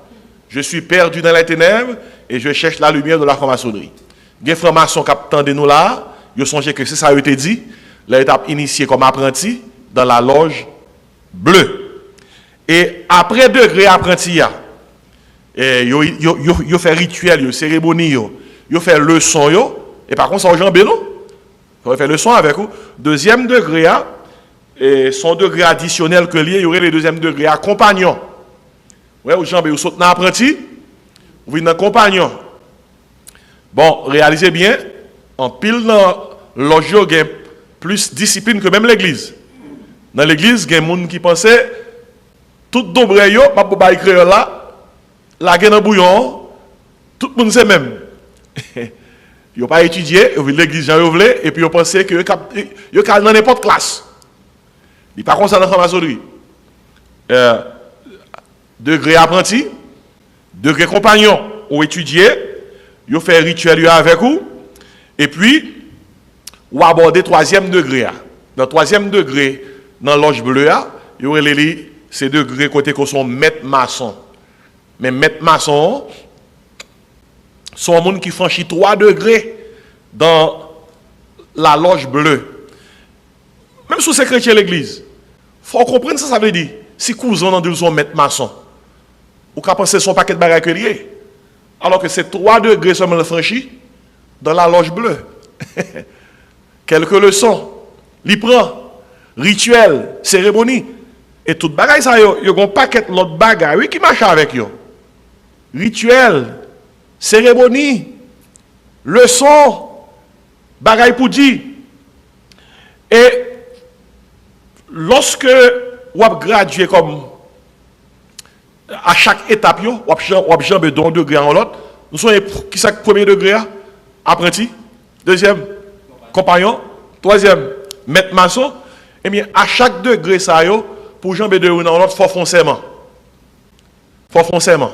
Je suis perdu dans les ténèbres et je cherche la lumière de la franc-maçonnerie. Les francs-maçons qui attendent nous là, ils songent que c'est ça a été dit, l'étape initiée comme apprenti dans la loge bleue. Et après degré apprenti, ils fait rituel, cérémonie, ils fait leçon, et par contre, ça a jambé, non? Ils fait leçon avec vous. Deuxième degré, et son degré additionnel que lié, il y aurait le deuxième degré compagnon. Ouais, vous jambez, vous sautez dans l'apprenti, vous venez dans compagnon. Bon, réalisez bien, en pile dans loge, il y a plus de discipline que même l'église. Dans l'église, il y a des gens qui pensaient, tout dombre, pas pour écrire là, la gueule dans bouillon, tout le monde sait même. Ils n'ont pas étudié, l'église, et puis ils pensaient que ils sont dans n'importe quelle classe. Ils ne sont pas comme ça dans la franc-maçonnerie. Degré apprenti, degré compagnon ou étudié, vous faites un rituel avec vous, et puis vous abordez troisième degré. Dans troisième degré, dans l'loge bleue, vous avez ces degrés côté qu'on sont maître maçon. Mais maître maçon sont des gens qui franchissent 3 degrés dans la loge bleue. Même si c'est chrétien l'église, il faut comprendre ça veut dire. Si cousin dans deux sont maître maçon, ou qu'à penser son paquet de bagages que lié. Alors que c'est 3 degrés seulement franchi dans la loge bleue. Quelques leçons, l'y prend, rituel, cérémonie, et tout bagages ça yo un paquet l'autre bagages oui qui marche avec yo. Rituel, cérémonie, leçon, bagages pour dire. Et lorsque vous avez gradué comme à chaque étape, vous avez jambe d'un degré en l'autre. Nous sommes qui c'est le premier degré? Apprenti. Deuxième, compagnon. Troisième, maître maçon. Et bien, à chaque degré, ça, pour jambe de l'un en l'autre, il faut foncément. Faut foncément.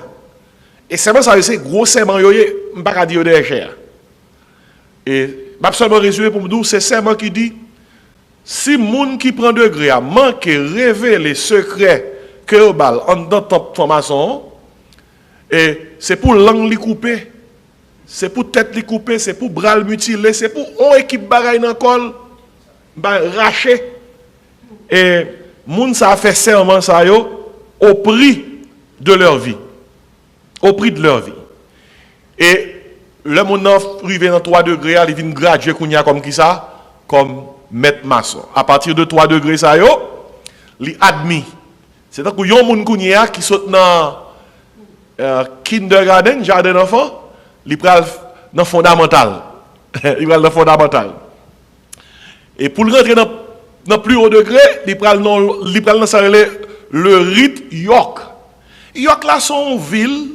Et c'est ça, c'est gros serment, je ne peux pas dire de cher. Et je vais seulement résumer pour vous dire, c'est serment qui dit, si les gens qui prend degré a manqué révéler les secrets que vous avez en dans votre formation, et c'est pour langue les couper, c'est pour tête les couper, c'est pour bras mutiler, c'est pour on équipe bagaille dans col, racher. Et moun ça a fait serment ça yo au prix de leur vie. Au prix de leur vie. Et le monde privé dans 3 degrés, il vient graduer comme qui ça, comme maître maçon. À partir de 3 degrés ça yo, il admis. C'est-à-dire qu'il y a des gens qui sont dans kindergarten, jardin d'enfants, ils prennent dans fondamental. Ils prennent dans fondamental. Et pour rentrer dans Dans le plus haut degré, il pral dans ça le rite York. York là sont une ville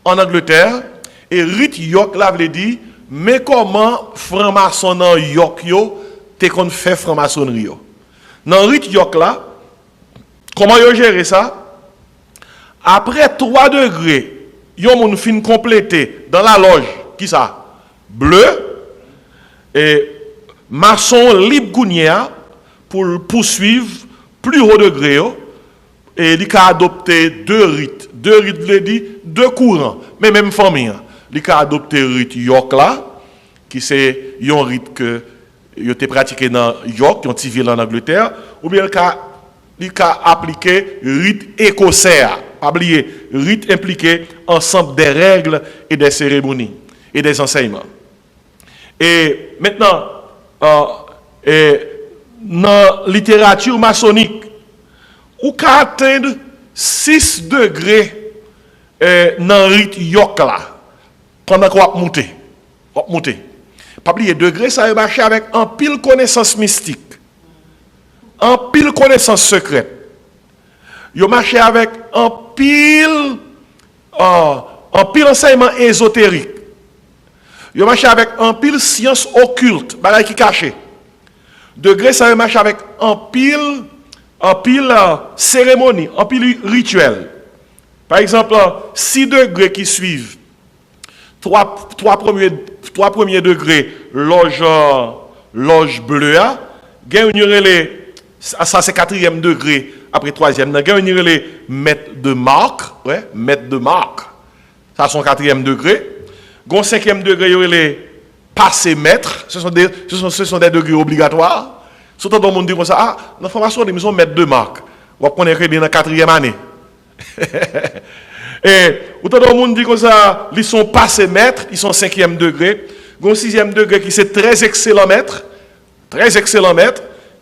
en Angleterre et rite York là veut dire mais comment franc-maçon dans York yo te qu'on fait franc-maçonnerie yo. Dans rite York là, comment yo gérer ça? Après 3 degrés, yon moun fin complété dans la loge, qui ça? Bleu, et maçon libre gounia pour poursuivre plus haut degré, et il a adopté 2 rites. 2 rites veut dire 2 courants, mais même famille. Il a adopté le rite York là, qui c'est un rite que il a pratiqué dans York, qui est une petite ville en Angleterre, ou bien il a appliqué le rite écossais. Pas oublier, rite impliqué ensemble des règles et des cérémonies et des enseignements. Et maintenant, dans la littérature maçonnique, on peut atteindre 6 degrés dans le rite York là, pendant qu'on va monter. Pas oublier, degré, ça va marcher avec un pile connaissance mystique, un pile connaissance secrète. Yo marché avec un pile enseignement ésotérique. Yo marché avec un pile science occulte, bagay qui caché. Degré ça marché avec un pile cérémonie, un pile rituel. Par exemple, 6 degrés qui suivent. 3 premiers degrés loge bleue, ça c'est 4e degré. Après 3e, il y a les maîtres de marque, ça sont 4e degré. Gon 5e degré, il y a les passés maîtres, ce sont des degrés obligatoires. Surtout dans le monde dit comme ça, ah, dans la formation, ils sont maîtres de marque. On va connaître bien dans la 4e année. Et autant dans le monde dit comme ça, ils sont passés maîtres, ils sont 5e degré. Gon 6e degré qui c'est très excellent maîtres,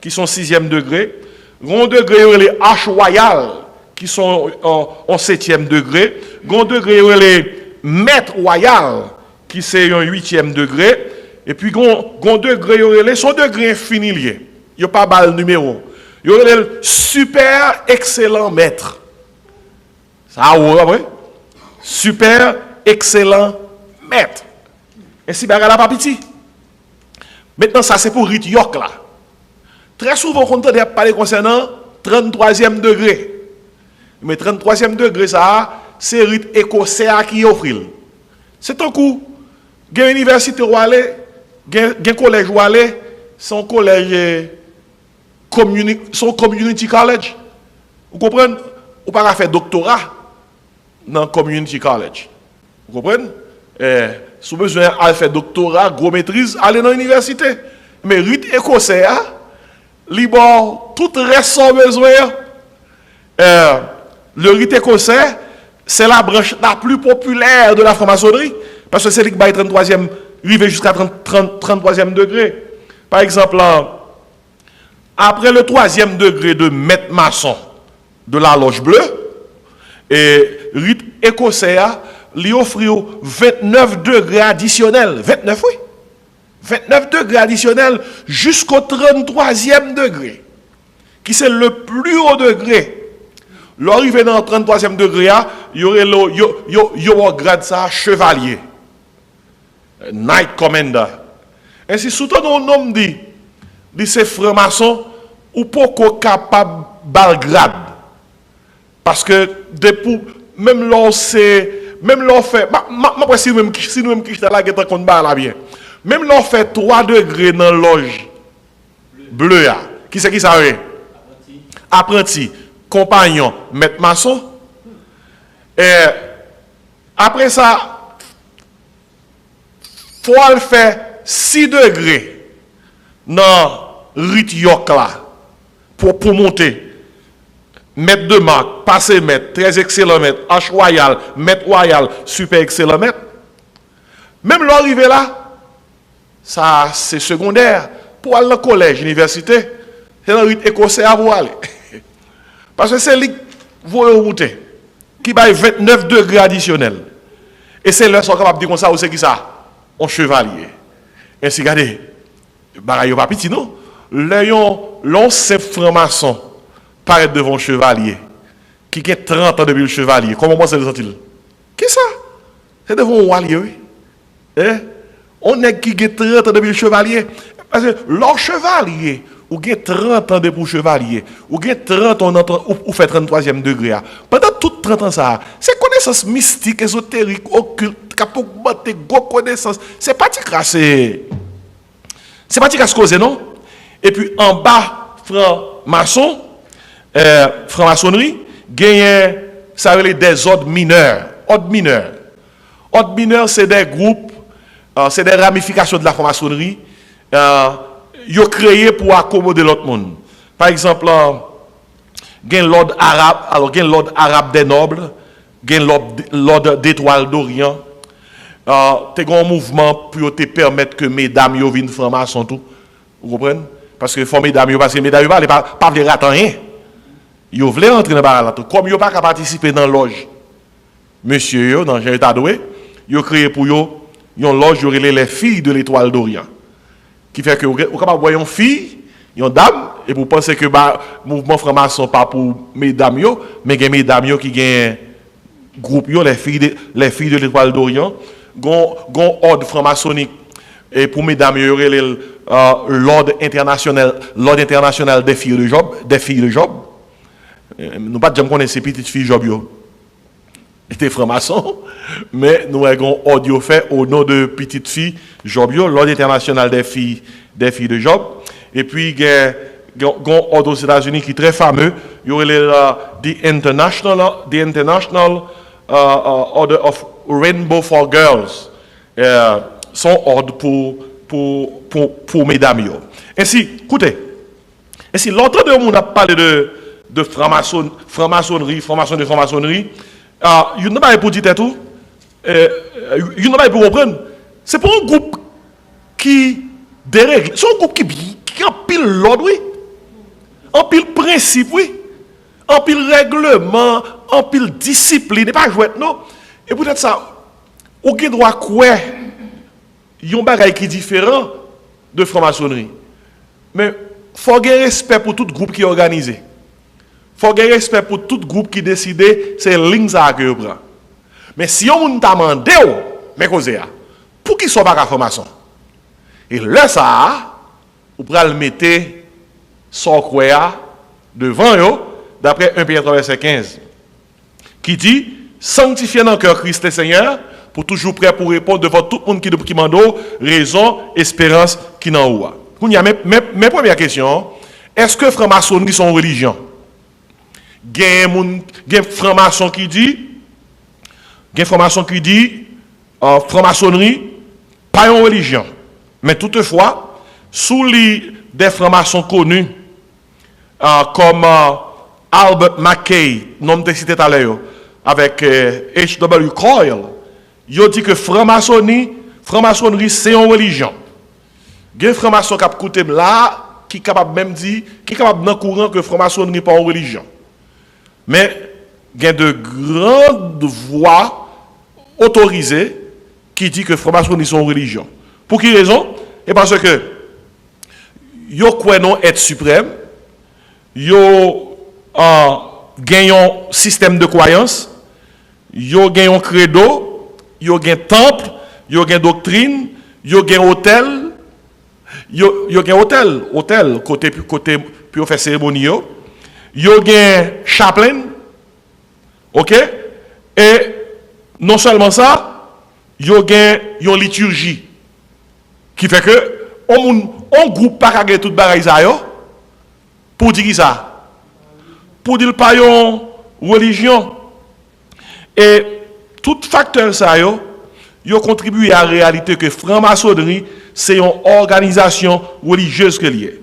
qui sont 6e degré. Grand degré, les H royales qui sont en 7e degré. Grand degré, les maîtres royales qui sont en 8e degré. Et puis, grand degré, les son degré infini lié. Il n'y a pas balle numéro. Il y a le super excellent maître. Ça, oui. Super excellent maître. Et si bagarre là pas petit. Maintenant, ça c'est pour rite York là. Très souvent, on entend parler concernant 33e degré. Mais 33e degré, ça, c'est le rite écossais qui offre. C'est un coup. Il y a une université où aller, il y a un collège où aller, son collège son community college. Vous comprenez? Ou pas faire doctorat dans community college. Vous comprenez? Si vous avez besoin de faire doctorat, gros maîtrise, allez dans l'université. Mais rite écossais, libre, tout reste sans besoin. Le rite écossais, c'est la branche la plus populaire de la franc-maçonnerie, parce que c'est lui qui va 33e, arrivé jusqu'à 33e degré. Par exemple, après le 3e degré de maître maçon de la loge bleue, et rite écossais, lui offre 29 degrés additionnels. 29, oui. 29 degrés additionnels jusqu'au 33e degré, qui c'est le plus haut degré. L'arrivée dans le 33e degré, il y aurait le grade ça chevalier, Knight Commander. Ainsi, surtout dans le nom dit ces francs-maçons, ou pas capable de grade. Parce que même là, fait, si nous-mêmes qui là, qui est contre là bien. Même là, fait 3 degrés dans l'loge bleu, qui c'est qui ça veut? Apprenti, compagnon, maître maçon. Et après ça, il faut faire 6 degrés dans rite York là, pour monter. Maître de marque, passé maître, très excellent maître, H royal, maître royal, super excellent maître. Même l'arrivée là, ça c'est secondaire. Pour aller au collège, université, c'est un rite écossais à vous aller. Parce que c'est lui qui va monter, qui va 29 degrés additionnels. Et c'est là qu'ils sont capables de dire comme ça, ou c'est qui ça? Un chevalier. Ainsi, regardez, bagaille pas petit, non? l'on simple franc-maçon paraît devant chevalier, qui a 30 ans depuis le chevalier, comment ça sent-il? Qui ça? C'est devant un walier, oui. Hein? On est qui a 30 ans depuis le chevalier. Parce que leur chevalier, ou a 30 ans depuis le chevalier, ou a 30 ans, ou fait 33e degré. Pendant tout 30 ans, ça, c'est connaissance mystique, ésotérique, occulte, capable connaissance. C'est pas de crasser. C'est pas de causer, non? Et puis en bas, franc-maçon, franc-maçonnerie, gagne, ça veut dire des ordres mineurs. Ordres mineurs. Ordres mineurs, c'est des groupes, c'est des ramifications de la franc-maçonnerie. Ils ont créé pour accommoder l'autre monde. Par exemple, gagne l'ordre arabe, alors gagne l'ordre arabe des nobles, gagne l'ordre d'étoiles d'Orient. Tu as un mouvement pour te permettre que mesdames viennent franc-maçon tout. Vous comprenez? Parce que mesdames, parce que mesdames ne parlent pas de rien. Ils veulent entrer dans la barre. Comme ils n'ont pas participer dans la loge, monsieur, dans Jean Tadoué, ils ont créé pour eux une loge, ils ont les filles de l'étoile d'Orient. Qui fait que vous êtes capable de voir une fille, une dame, et vous pensez que le mouvement franc-maçon pas pour mesdames, mais il y a mesdames qui ont groupe, les filles de l'étoile d'Orient, gon ordre franc-maçonnique, et pour mesdames, il y aurait l'ordre international des filles de Job. Nous pas jamais connaître ces petites filles Job. C'était franc-maçon, mais nous avons audio fait au nom de petites filles Job, l'ordre international des filles de Job. Et puis, il y a un ordre aux États-Unis qui est très fameux, il y aurait the International Order of Rainbow for Girls. Son ordre pour mesdames. Ainsi, écoutez, l'autre de nous a parlé de franc-maçonnerie, il n'y a pas pour dire tout, il n'y a pas pour comprendre. C'est pour un groupe qui dérègle, c'est un groupe qui empile l'ordre, oui, empile principe, oui, empile règlement, empile discipline, n'est pas jouet, non. Et peut-être ça, aucun droit quoi, il y a un bagage qui est différent de franc-maçonnerie. Mais il faut avoir respect pour tout groupe qui est organisé. Il faut avoir respect pour tout groupe qui décide, c'est lignes à que vous prenez. Mais si on t'a demandé, mais pour qu'ils ne soient pas à formation. Et là, ça, vous pouvez le mettre sans croire devant eux, d'après 1 Pierre 15, qui dit sanctifiez dans le cœur Christ le Seigneur, pour toujours prêt pour répondre devant tout le monde qui demande raison, espérance qui n'en ou. Mes premières questions, est-ce que franc-maçonnerie sont religion? Il y a franc-maçon qui dit, franc-maçonnerie, pas une religion. Mais toutefois, sous les des francs-maçons connus, comme Albert McKay, nom de cité tout à l'heure, avec H.W. Coyle, il dit que franc-maçonnerie, c'est une religion. Il y a des francs-maçons qui écoutent là, qui sont capables même dire, qui sont capables dans courant que franc-maçonnerie n'est pas une religion. Mais il y a de grandes voix autorisées qui disent que franc-maçonnerie sont une religion. Pour quelle raison? Et parce que yo croient non être suprême, yo gagnent un système de croyance, yo gagnent un credo, yo gagnent temple, yo gagnent doctrine, yo gagnent hôtel, yo gagnent hôtel côté pour faire cérémonie yo gagnent chaplain, ok? Et non seulement ça, yo gagnent une liturgie qui fait que on groupe pas gagner toute bagaille ça yo pour dire ça, pour dire pas une religion. Et tout facteur ça yo contribue à la réalité que franc-maçonnerie c'est une organisation religieuse que liée.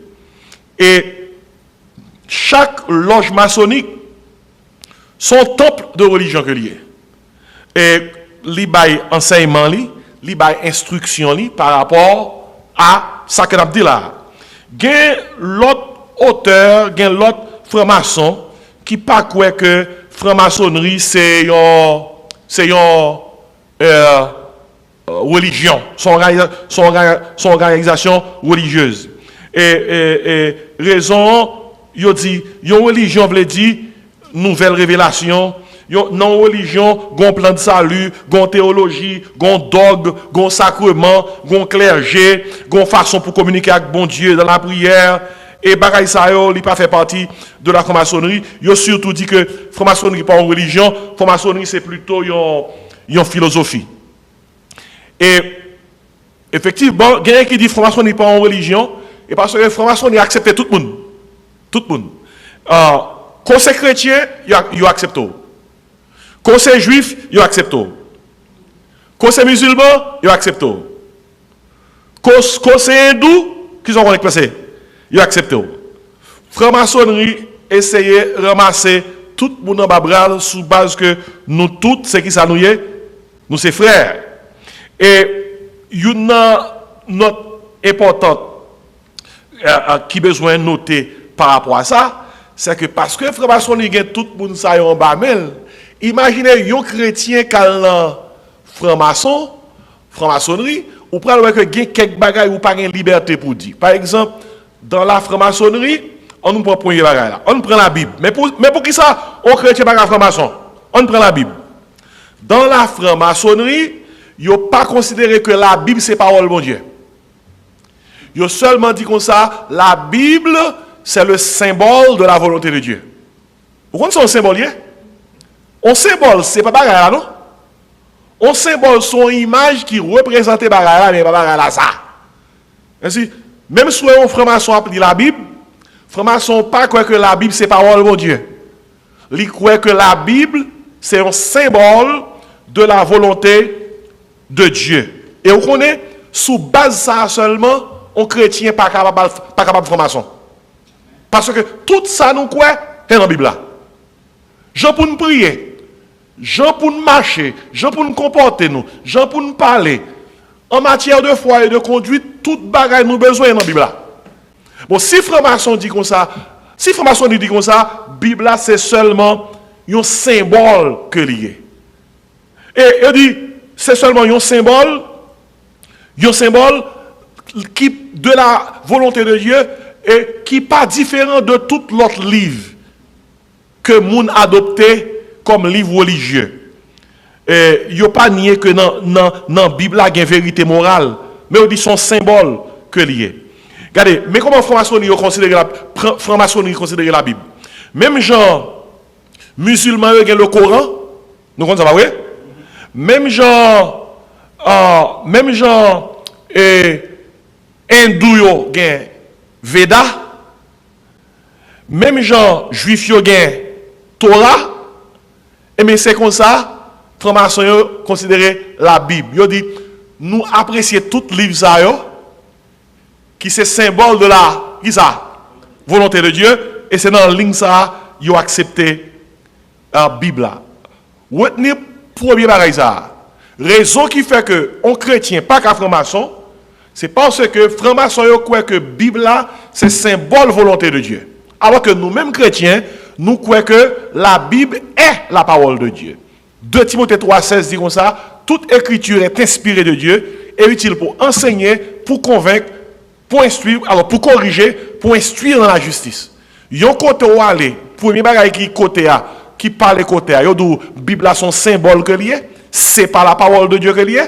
Et chaque loge maçonnique son temple de religion que lié. Et li bay enseignement li bay instruction par rapport à ça que n'a dit là. Gen l'autre auteur, gen l'autre franc-maçon qui pas croit que franc-maçonnerie c'est une religion, son organisation religieuse. Et raison, yo dit, yon religion veut dire nouvelle révélation. Non religion, gon plan de salut, gon théologie, gon dogme, gon sacrement, gon clergé, gon façon pour communiquer avec bon Dieu dans la prière. Et bagay sa yo, li pas fait partie de la franc-maçonnerie. Yo surtout dit que franc-maçonnerie pas une religion, franc-maçonnerie c'est plutôt une philosophie. Et effectivement, il y a quelqu'un qui dit franc-maçonnerie pas une religion, et parce que franc-maçonnerie accepte tout le monde. Tout le monde. Conseil chrétien, il accepte. Conseil juif, il accepte. Conseil musulman, il accepte. Conseil hindou, qui sont passé, il accepte. Franc-maçonnerie, essayer de ramasser tout le monde en babral sous base que nous tous, c'est qui ça nous est, nous c'est frères. Et il y a une note importante qui besoin de noter par rapport à ça, c'est que parce que franc-maçonnerie gagne tout le monde ça en bas, imaginez un chrétien qui a franc-maçonnerie, ou prenez que quelques bagages ou pas de liberté pour dire. Par exemple, dans la franc-maçonnerie, on nous prend premier bagage là, on prend la Bible. Mais pour qui ça, on chrétien pas franc-maçon, on prend la Bible. Dans la franc-maçonnerie, il n'y a pas considéré que la Bible c'est parole de mon Dieu. Il a seulement dit comme ça, la Bible c'est le symbole de la volonté de Dieu. Vous comprenez son symbole? Un symbole, c'est pas bagarre non? Un symbole, son image qui représente bagarre mais pas bagarre ça. Ainsi, même si on franc-maçon a dit la Bible, franc-maçon pas croire que la Bible c'est parole de mon Dieu. Il croit que la Bible c'est un symbole de la volonté de Dieu. Et on connaît, sous base ça seulement, un chrétien pas capable de franc-maçon. Parce que tout ça nous croit est dans la Bible là. Jean pour nous prier, Jean pour nous marcher, Jean pour nous comporter nous, Jean pour nous parler. En matière de foi et de conduite, toute bagaille nous besoin dans la Bible là. Bon, si franc-maçon dit comme ça, dit comme ça, Bible là c'est seulement un symbole que lié. Et il dit c'est seulement un symbole qui de la volonté de Dieu et qui n'est pas différent de tout l'autre livre que moun adopté comme livre religieux. Et il n'y a pas nié que dans la Bible il y a une vérité morale, mais on dit son symbole que lié. Regardez, mais comment franc-maçonnerie considère la Bible? Même gens musulmans ont le Coran, nous connaissons ça, vrai? Même gens hindous ont Veda, même gens juifs ont Torah, et mais c'est comme ça, franc-maçon considérer la Bible. Ils dit, nous apprécions tout livre ça, qui c'est symbole de la volonté de Dieu, et c'est dans la ligne ça, ils ont accepté la Bible. Retenez premier bagage ça. Raison qui fait que on chrétien pas qu'à franc-maçon, c'est parce que franc-maçon croit que Bible c'est symbole volonté de Dieu. Alors que nous-mêmes chrétiens, nous croyons que la Bible est la parole de Dieu. 2 Timothée 3,16 dit comme ça, toute écriture est inspirée de Dieu et utile pour enseigner, pour convaincre, pour instruire, alors pour corriger, pour instruire dans la justice. Yon côté où aller, premier bagage qui côté a, qui parle côté a, yon dou Bible a son symbole que lié, c'est pas la parole de Dieu que lié.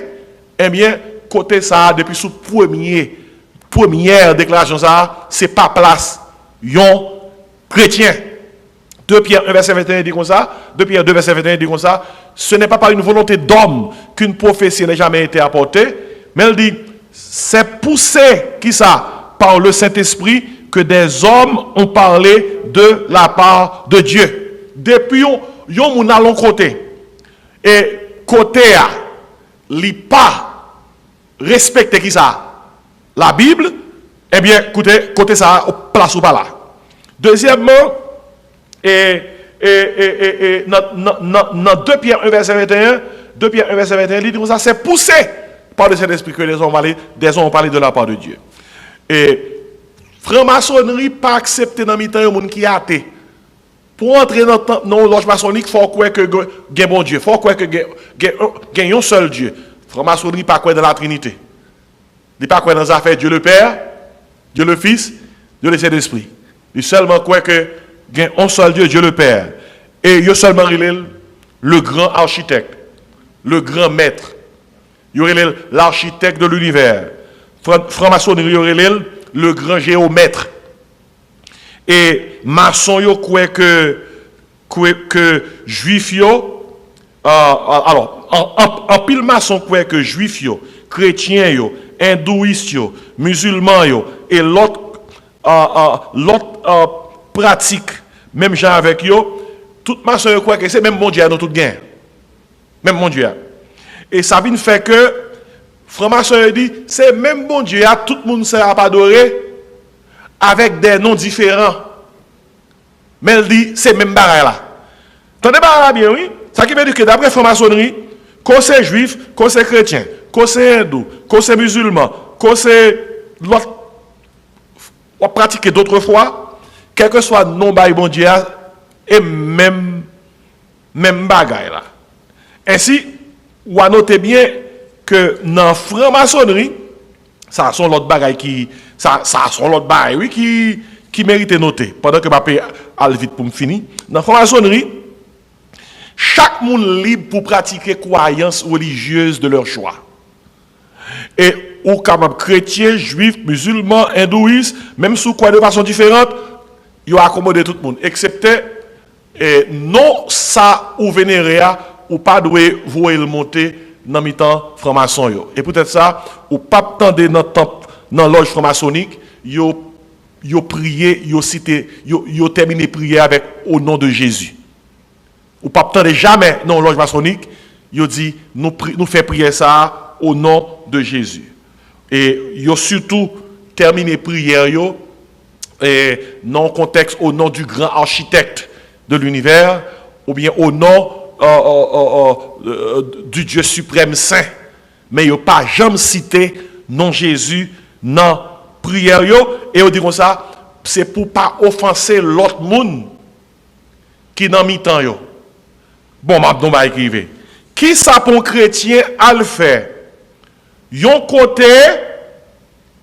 Eh bien, côté ça depuis sous première déclaration ça, c'est pas place yon chrétien. 2 Pierre 1 verset 21 dit comme ça, 2 Pierre 2 verset 21 dit comme ça, ce n'est pas par une volonté d'homme qu'une prophétie n'ait jamais été apportée, mais elle dit, c'est poussé, qui ça, par le Saint-Esprit, que des hommes ont parlé de la part de Dieu. Depuis yon moun allons côté, et côté a, li pas respecter qui ça, la Bible, eh bien, côté ça, place ou pas là. Deuxièmement, dans 2 Pierre 1 verset 21, 2 Pierre 1 verset 21, il dit comme ça, c'est poussé par le Saint-Esprit que les hommes ont parlé de la part de Dieu. Et franc-maçonnerie pas accepté dans mi-temps un monde qui est athée. Pour entrer dans le loge maçonnique, il faut croire que il y a un bon Dieu, il faut croire que il y a un seul Dieu. Franc-maçonnerie pas croire dans la Trinité. Il pas croire dans les affaires Dieu le Père, Dieu le Fils, Dieu le Saint-Esprit. Il seulement croit que il y a un seul Dieu, Dieu le Père. Et il y a seulement le grand architecte, le grand maître. Il y aurait l'architecte de l'univers. Franc-maçonnerie, il y aurait le grand géomètre. Et maçon, il croit que juif, alors, en pile maçon croit que juif, chrétien, hindouiste, musulman, et l'autre pratique, même gens avec eux, tout maçon croit que c'est même bon Dieu à nous tout gain. Même bon Dieu. Et ça vient faire que, franc-maçon dit, c'est même bon Dieu à tout le monde sera pas adoré avec des noms différents. Mais elle dit, c'est même bagaille là. T'entendez pas bien, oui? Ça qui veut dire que d'après franc-maçonnerie, quand c'est juif, quand c'est chrétien, quand c'est hindou, quand c'est musulman, quand c'est l'autre, on pratique d'autres fois, quel que soit non bail bon Dieu, et même bagaille là. Ainsi, on a noté bien que dans la franc-maçonnerie, ça sont l'autre bagaille qui, ça sont l'autre bagaille, oui, qui mérite de noter. Pendant que je vais aller vite pour me finir. Dans la franc-maçonnerie, chaque monde libre pour pratiquer croyances religieuses de leur choix. Et ou capable chrétien, juif, musulman, hindouiste, même sous quoi de façon différente, ils ont accommodé tout le monde, excepté non ça ou vénéré ou pas doué voir le monter dans mi-temps franc-maçon yo. Et peut-être ça ou pas tendre dans loge franc-maçonnique, yo prié, yo cité, yo terminé prier avec au nom de Jésus. Ou pas tendre jamais dans loge maçonnique, yo dit nous fait prier ça au nom de Jésus. Et yo surtout terminé prière yo et non contexte au nom du grand architecte de l'univers ou bien au nom du Dieu suprême saint, mais yo pas jamais cité non Jésus dans prière yo et on dit comme ça c'est pour pas offenser l'autre monde qui dans mi-temps yo. Bon m'a don ba écrire. Qui ça pour chrétien à le faire? Yon côté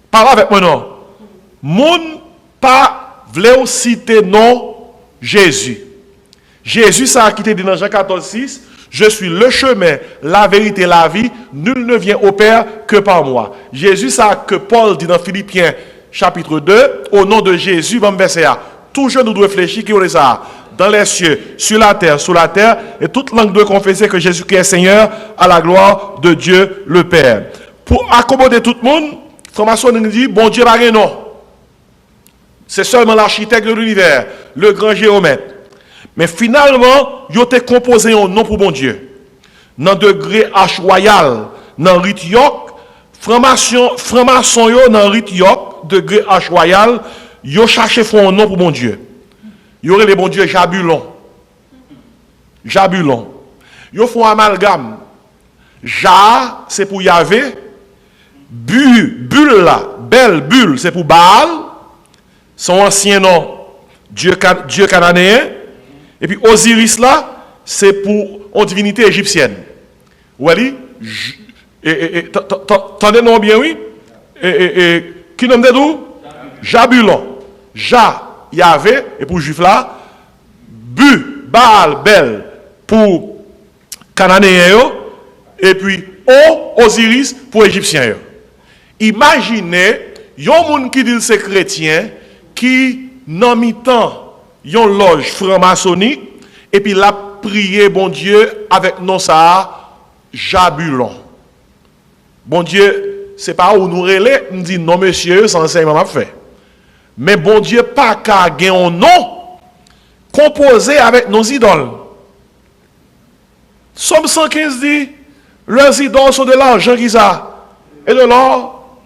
parle avec moi non. Moun pas vle citer non Jésus. Jésus ça a quitté dans Jean 14:6, je suis le chemin, la vérité, la vie, nul ne vient au Père que par moi. Jésus ça que Paul dit dans Philippiens chapitre 2, au nom de Jésus, bon verset A. Tout jeune nous doit réfléchir qui est ça dans les cieux, sur la terre, sous la terre, et toute langue doit confesser que Jésus-Christ est Seigneur à la gloire de Dieu le Père. Pour accommoder tout le monde, franc-maçon nous dit, bon Dieu, pas non. C'est seulement l'architecte de l'univers, le grand géomètre. Mais finalement, il a composé un nom pour bon Dieu. Dans degré H royal, dans rite yok, franc-maçon yo dans rite yok, degré H royal, yo cherché un nom pour bon Dieu. Il y aurait les bons dieux Jabulon. Jabulon. Ils font amalgame. Ja, c'est pour Yahvé. Bulle là, Belle, Bulle, c'est pour Baal. Son ancien nom, Dieu cananéen. Et puis Osiris là, c'est pour une divinité égyptienne. Vous voyez? Tendez nous bien, oui? Qui nomme de d'où? Jabulon. Ja, Yahvé, et pour juif là, Baal, Bel, pour cananéen, et puis Osiris pour égyptien. Imaginez, il y a un monde qui dit que c'est chrétien, qui, dans mi-temps, yon loge franc-maçonnique, et puis la prié, bon Dieu, avec non ça, Jabulon. Bon Dieu, c'est pas où nous relais, nous dit non monsieur, c'est enseignement m'a fait. Mais bon Dieu, pas qu'à gagner un nom composé avec nos idoles. Somme 115 dit, leurs idoles sont de l'argent qu'ils ont, et de l'or,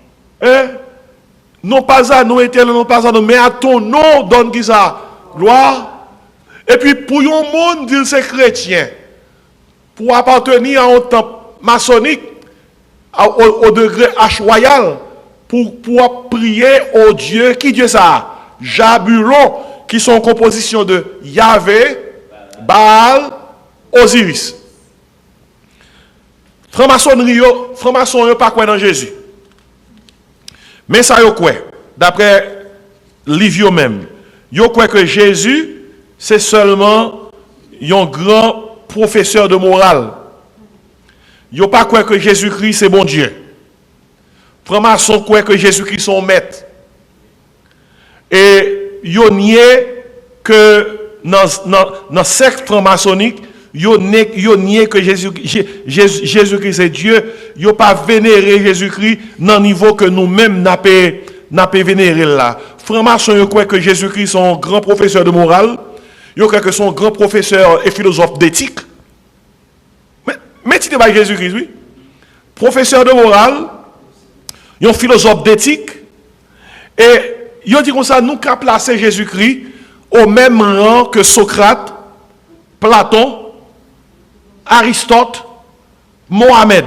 non pas à nous éternels, non pas à nous, mais à ton nom donne qu'ils ont. Gloire. Et puis pour un monde, dit c'est chrétien, pour appartenir à un temple maçonnique, au degré H royal, pour prier au Dieu, qui Dieu ça? Jabulon, qui sont en composition de Yahvé, Baal, Osiris. Franc-maçon, pas quoi dans Jésus. Mais ça y est quoi? d'après Livio même, yo croit que Jésus, c'est seulement un grand professeur de morale. Yo pas croit que Jésus-Christ, c'est bon Dieu. Franc-maçon croit que Jésus-Christ, son maître. Et yo nié que dans secte franc-maçonnique, yo nié que Jésus-Christ c'est Dieu, yo pas vénéré Jésus-Christ dans le niveau que nous-mêmes n'a pas vénéré là. Franc-maçon yo croit que Jésus-Christ son grand professeur de morale, yo croit que son grand professeur et philosophe d'éthique. Mais tu pas Jésus-Christ, oui. Professeur de morale, un philosophe d'éthique, et il dit comme ça, nous qu'à placer Jésus-Christ au même rang que Socrate, Platon, Aristote, Mohamed.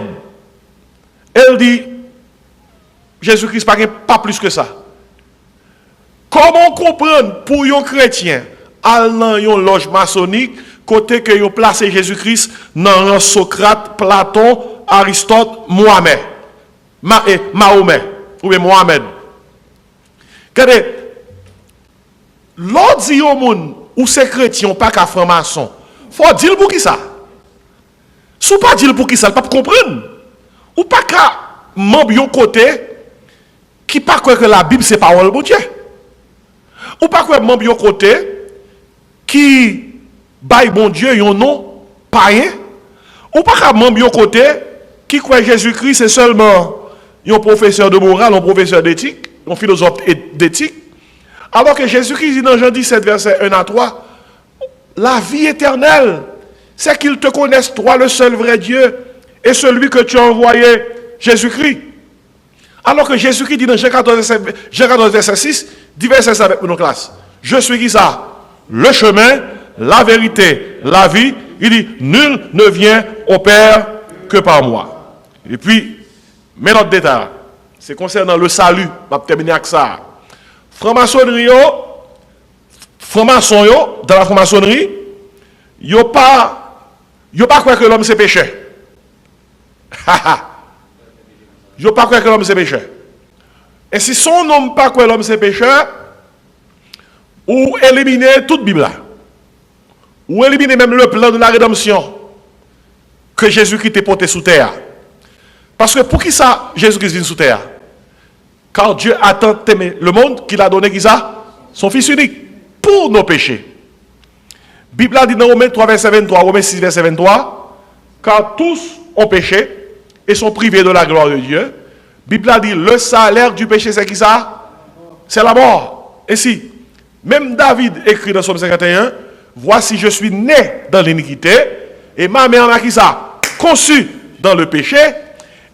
Elle dit, Jésus-Christ pas plus que ça. Comment comprendre pour un chrétien, dans une loge maçonnique, côté que vous placez Jésus-Christ dans un Socrate, Platon, Aristote, Mohamed, Mahomet, ou bien Mohamed. Regardez, l'autre dit au monde, ou c'est chrétien, pas qu'à franc-maçon, faut dire pour qui ça? Si vous pas dire pour qui ça, pas comprendre. Ou pas qu'à membre côté, qui pas croire que la Bible c'est parole de Dieu. Ou pas croire membre côté, qui baille bon Dieu yon nom païen. Ou pas qu'à membre côté, qui croit Jésus-Christ c'est seulement un professeur de morale, un professeur d'éthique, un philosophe d'éthique. Alors que Jésus-Christ dit dans Jean 17, verset 1 à 3, la vie éternelle, c'est qu'ils te connaissent, toi le seul vrai Dieu, et celui que tu as envoyé, Jésus-Christ. Alors que Jésus-Christ dit dans Jean 14, verset 6, dit verset 7 avec nos classes. Je suis qui ça? Le chemin, la vérité, la vie. Il dit, nul ne vient au Père que par moi. Et puis, mais notre détail, c'est concernant le salut. Je vais terminer avec ça. Franc-maçonnerie, franc-maçon, dans la franc-maçonnerie, yo pas croire que l'homme c'est péché. Yo pas croire que l'homme c'est péché. Et si son homme pas croire que l'homme c'est péché, ou éliminer toute Bible là. Ou éliminer même le plan de la rédemption que Jésus-Christ t'a porté sous terre. Parce que pour qui ça Jésus-Christ vient sous terre? Car Dieu a tant aimé le monde qu'il a donné qui ça? Son Fils unique pour nos péchés. Bible a dit dans Romains 3, verset 23, Romains 6, verset 23, car tous ont péché et sont privés de la gloire de Dieu. Bible a dit, le salaire du péché, c'est qui ça? C'est la mort. Ainsi, même David écrit dans Psaume 51, voici, je suis né dans l'iniquité, et ma mère m'a qui ça? Conçu dans le péché,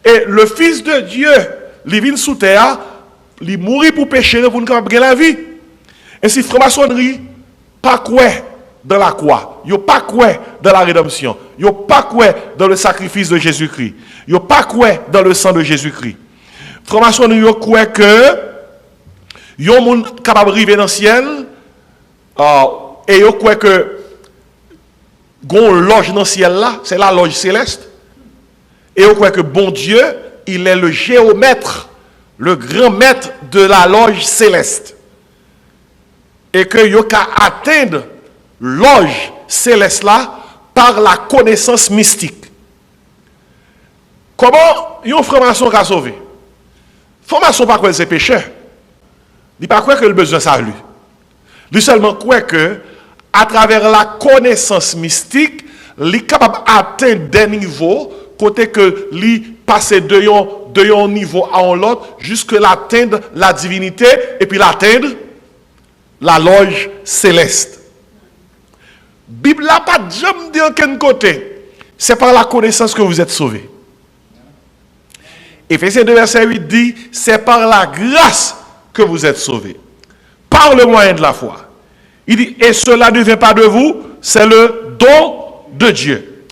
et le Fils de Dieu, il vient sous terre, il mourit pour pécher, pour nous gagner la vie. Ainsi, franc-maçonnerie, pas quoi dans la croix, yo pas quoi dans la rédemption, yo pas quoi dans le sacrifice de Jésus-Christ, yo pas quoi dans le sang de Jésus-Christ. Franc-maçonnerie yo quoi que yo monde capable arriver dans le ciel et yo quoi que gon loge dans le ciel là, c'est la loge céleste. Et yo quoi que bon Dieu, il est le géomètre, le grand maître de la loge céleste. Et que yo ka atteindre loge céleste là par la connaissance mystique. Comment yon franc-maçon ka sauvé? Franc-maçon pas quoi c'est péché. Il pas quoi que le besoin salut. Il seulement quoi que à travers la connaissance mystique, il est capable d'atteindre des niveaux côté que lui passer de un niveau à un autre jusqu'à l'atteindre la divinité et puis l'atteindre la loge céleste. Bible n'a pas jamais dit en quel côté. C'est par la connaissance que vous êtes sauvés. Éphésiens 2, verset 8 dit, c'est par la grâce que vous êtes sauvés. Par le moyen de la foi. Il dit, et cela ne vient pas de vous, c'est le don de Dieu.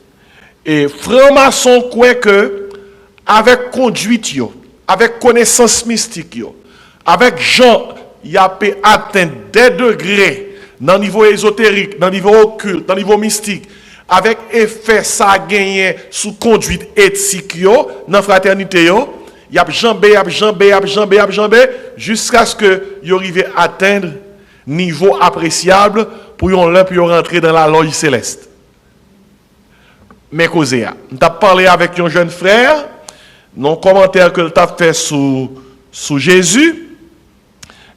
Et franc-maçon croit que, avec conduite, avec connaissance mystique, avec Jean, il a pu atteindre des degrés dans le niveau ésotérique, dans le niveau occulte, dans le niveau mystique, avec effet ça gagné sous conduite éthique, dans la fraternité, y a jambé, jusqu'à ce que y arrive à atteindre niveau appréciable pour yon là pour rentrer dans la loge céleste. Mais causé a. On t'a parlé avec un jeune frère, non commentaire que le t'a fait sous Jésus,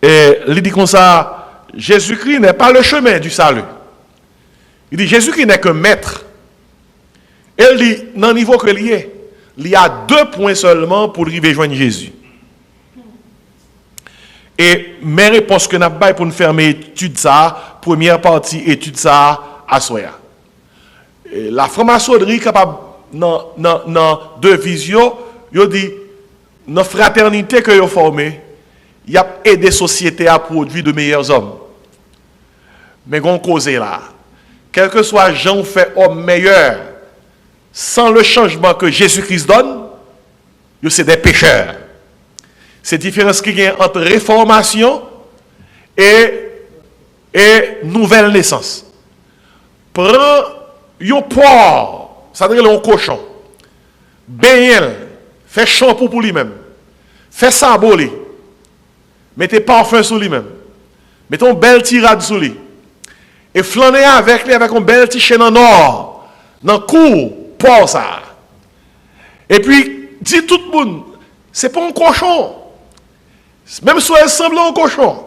et il dit comme ça, Jésus-Christ n'est pas le chemin du salut. Il dit Jésus-Christ n'est que maître. Et il dit, dans le niveau que il y a 2 points seulement pour arriver à joindre Jésus. Et mes réponses que nous avons pour nous fermer étude ça, première partie étude ça à Soya. La franc-maçonnerie capable dans 2 visions, il dit dans fraternité que vous formez, il y a aidé la société à produire de meilleurs hommes. Mais on cause là. Quel que soit Jean fait homme meilleur, sans le changement que Jésus-Christ donne, c'est des pécheurs. C'est la différence qu'il y a entre réformation et nouvelle naissance. Prends un porc, ça veut dire un cochon, bain, fait shampoo pour lui-même, fait sabot, mettez parfum sur lui-même, mettez une belle tirade sur lui, et flânez avec lui avec une belle petite chaîne en or, dans le cou, pour ça. Et puis, dit tout le monde, c'est pas un cochon. Même si elle semble un cochon.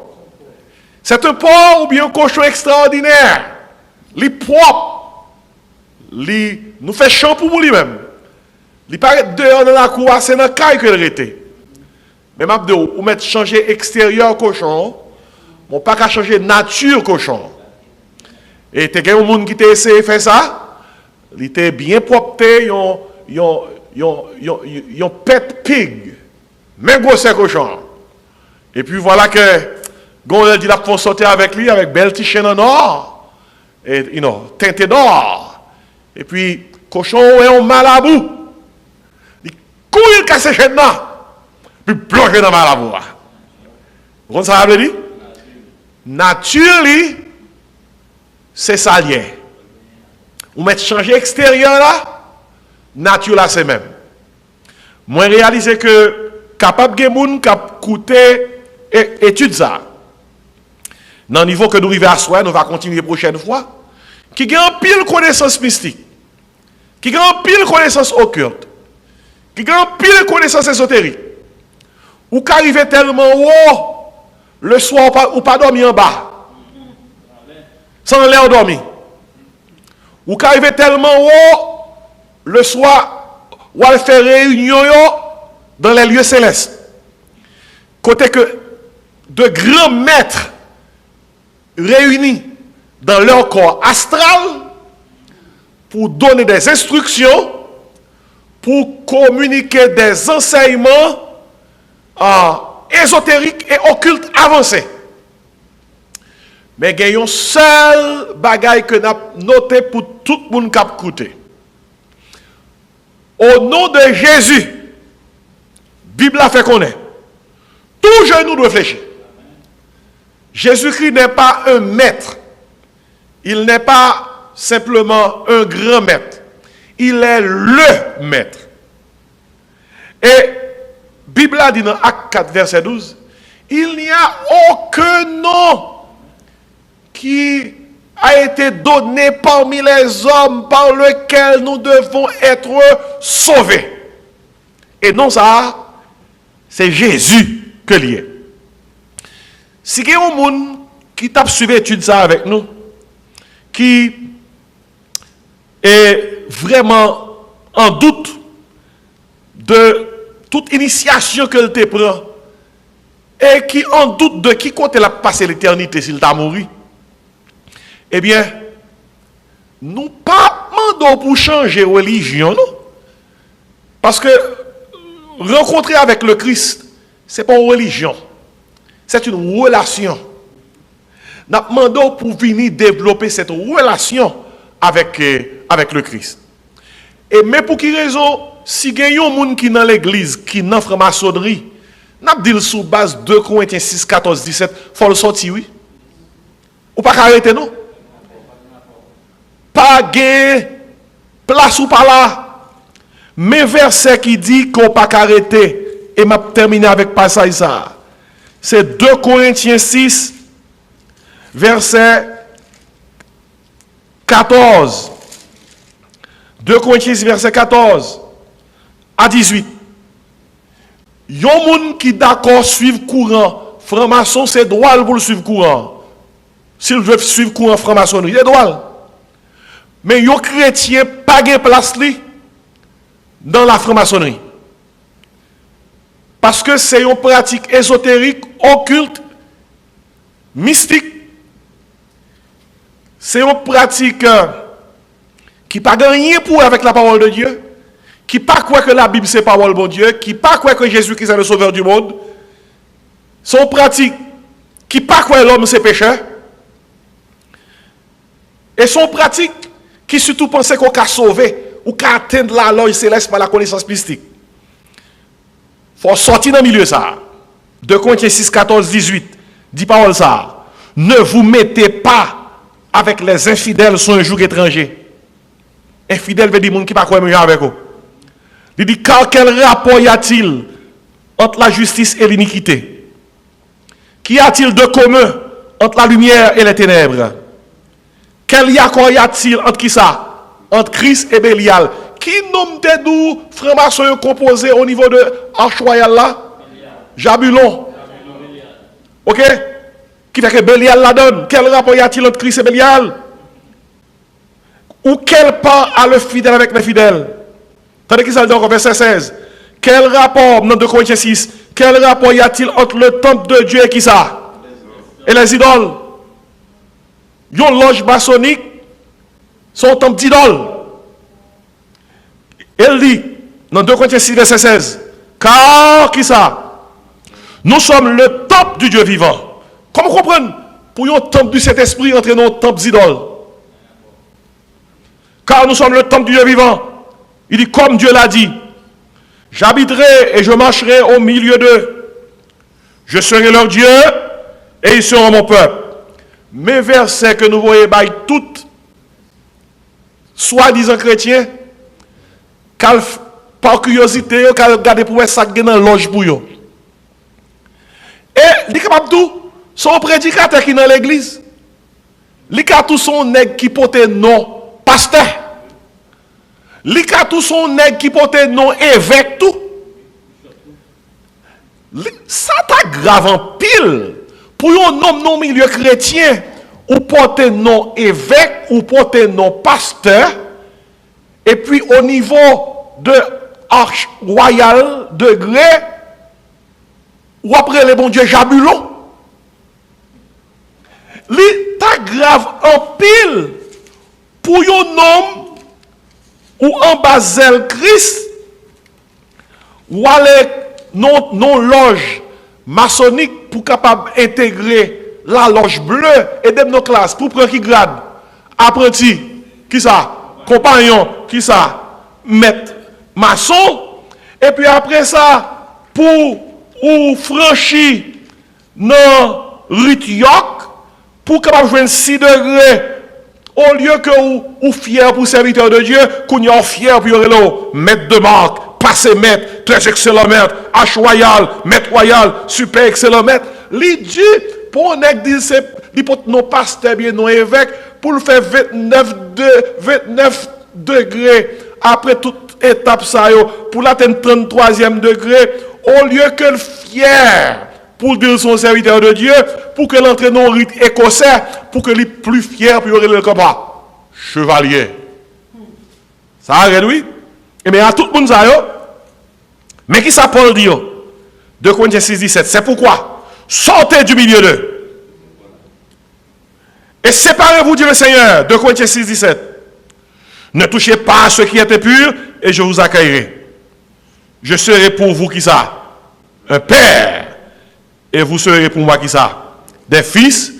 C'est un porc ou bien un cochon extraordinaire. Il est propre. Il nous fait shampoo pour lui-même. Il paraît dehors dans la cour, c'est dans la caille que il était. Mais je dis, vous mettez changer extérieur cochon, mais pas qu'à changer nature cochon. Et il y a un monde qui t'a essayé de faire ça. Il était bien propre, yon pet pig, même gros c'est cochon. Et puis voilà que, Gon dit la font sortir avec lui, avec belle petite chaîne en or, et teinté d'or. Et puis, cochon est un malabou. Il couille casse cette chaîne là, puis plonge dans le malabou. Vous comprenez ça veut dire? Nature, c'est ça lié. Ou mettre changer extérieur là, nature là c'est même. Moi réaliser que capable de moun cap coûter étude ça. Dans le niveau que nous arrivons à soi, nous allons continuer la prochaine fois. Qui a un pile connaissance mystique, qui a un pile connaissance occulte, qui a un pile connaissance ésotérique. Ou qui arrive tellement haut, le soir ou pas dormir en bas, sans l'air dormir. Ou qui arrive tellement haut, le soir, ou à faire réunion dans les lieux célestes. Côté que de grands maîtres réunis dans leur corps astral pour donner des instructions, pour communiquer des enseignements ésotériques et occultes avancés. Mais il y a un seul bagage que nous avons noté pour tout le monde qui a écouté. Au nom de Jésus, la Bible a fait connaître. Tout genou doit fléchir. Jésus-Christ n'est pas un maître. Il n'est pas simplement un grand maître. Il est le maître. Et la Bible a dit dans Acte 4, verset 12, il n'y a aucun nom qui a été donné parmi les hommes par lequel nous devons être sauvés. Et non ça, c'est Jésus que lié. Si il y a un monde qui t'a suivi étude ça avec nous, qui est vraiment en doute de toute initiation qu'elle te prend, et qui en doute de qui côté l'a passé l'éternité s'il t'a mouru, eh bien, nous pas demandons pour changer religion, non? Parce que rencontrer avec le Christ, ce n'est pas une religion, c'est une relation. Nous demandons pour venir développer cette relation avec le Christ. Et mais pour quelle raison, si il y a un monde qui est dans l'église, qui est dans la franc-maçonnerie, nous dit sous base 2 Corinthiens 6, 14, 17, il faut le sortir, oui? Ou pas arrêter, non? Pas gain, place ou pas là. Mais verset qui dit qu'on pas arrêter et m'a terminé avec passage ça. C'est 2 Corinthiens 6, verset 14. 2 Corinthiens 6, verset 14 à 18. Yon moun qui d'accord suivre courant franc-maçon, c'est droit pour le suivre courant. S'il veut suivre courant franc-maçonnerie, c'est droit. Mais yon chrétien pas de place li dans la franc-maçonnerie. Parce que c'est une pratique ésotérique, occulte, mystique. C'est une pratique qui n'a pas rien pour avec la parole de Dieu, qui pas quoi que la Bible c'est parole de Dieu, qui pas quoi que Jésus-Christ est le sauveur du monde. C'est une pratique qui pas quoi l'homme c'est pécheur. Et son pratique qui surtout pense qu'on peut sauver ou qu'à atteindre la loi céleste par la connaissance mystique. Il faut sortir dans le milieu ça. 2 Corinthiens 6, 14, 18. Dit parole ça. Ne vous mettez pas avec les infidèles sur un joug étranger. Infidèle veut dire monde qui pas croire avec eux. Il dit car quel rapport y a-t-il entre la justice et l'iniquité? Qu'y a-t-il de commun entre la lumière et les ténèbres? Quel accord y a-t-il entre qui ça? Entre Christ et Bélial. Qui nomme des doux francs-maçons composés au niveau de Arche Royale là? Jabulon. Ok? Qui fait que Bélial la donne? Quel rapport y a-t-il entre Christ et Bélial? Ou quel part a le fidèle avec les fidèles? Tandis qu'il s'agit encore verset 16. Quel rapport, dans 2 Corinthiens 6, quel rapport y a-t-il entre le temple de Dieu et qui ça? Et les idoles? Yon loge maçonnique, son temple d'idoles. Elle dit, dans 2 Corinthiens 6, verset 16, car qui ça? Nous sommes le temple du Dieu vivant. Comment comprendre? Pour un temple du Saint-Esprit entre nos temples d'idoles. Car nous sommes le temple du Dieu vivant. Il dit, comme Dieu l'a dit, j'habiterai et je marcherai au milieu d'eux. Je serai leur Dieu et ils seront mon peuple. Mes versets que nous voyons by toutes, soi-disant chrétiens, par curiosité, qu'elle regarde pour ça qui est dans loge pour eux. Et, il est capable de tout, son prédicateur qui est dans l'église, il est capable de tout son nègre qui porte non pasteur. Li ka tout son nèg qui porte non évêque tout. Ça t'a grave en pile. Pour un homme non milieu chrétien, ou porte non évêque, ou porte non pasteur, et puis au niveau de Arche Royale degré, ou après le bon Dieu Jabulon. Li t'a grave en pile. Pour un homme ou en Basel Christ, ou aller non loge maçonnique pour capable intégrer la loge bleue et de nos classes pour prendre qui grade? Apprenti, qui ça? Compagnon, qui ça? Maître maçon. Et puis après ça, pour ou franchir dans Ritiok, pour capable jouer 6 degrés. Au lieu que vous fier pour serviteur de Dieu, qu'on y a fier pour le maître de marque, passé maître, très excellent maître, H royal, maître royal, super excellent maître. L'idée, pour un nègre dit c'est non pasteur bien non évêque, pour le faire 29 degrés après toute étape ça pour l'atteindre 33e degré, au lieu que le fier pour dire son serviteur de Dieu, pour que l'entraîne au rite écossais, pour que les plus fiers puissent le combat. Chevalier. Ça arrête, oui? Et bien, à tout le monde, ça, mais qui ça Paul dit? 2 Corinthiens 6, 17. C'est pourquoi, sortez du milieu d'eux. Et séparez-vous, dit le Seigneur. 2 Corinthiens 6, 17. Ne touchez pas à ce qui est pur, et je vous accueillerai. Je serai pour vous, qui ça? Un père. Et vous serez pour moi qui ça? Des fils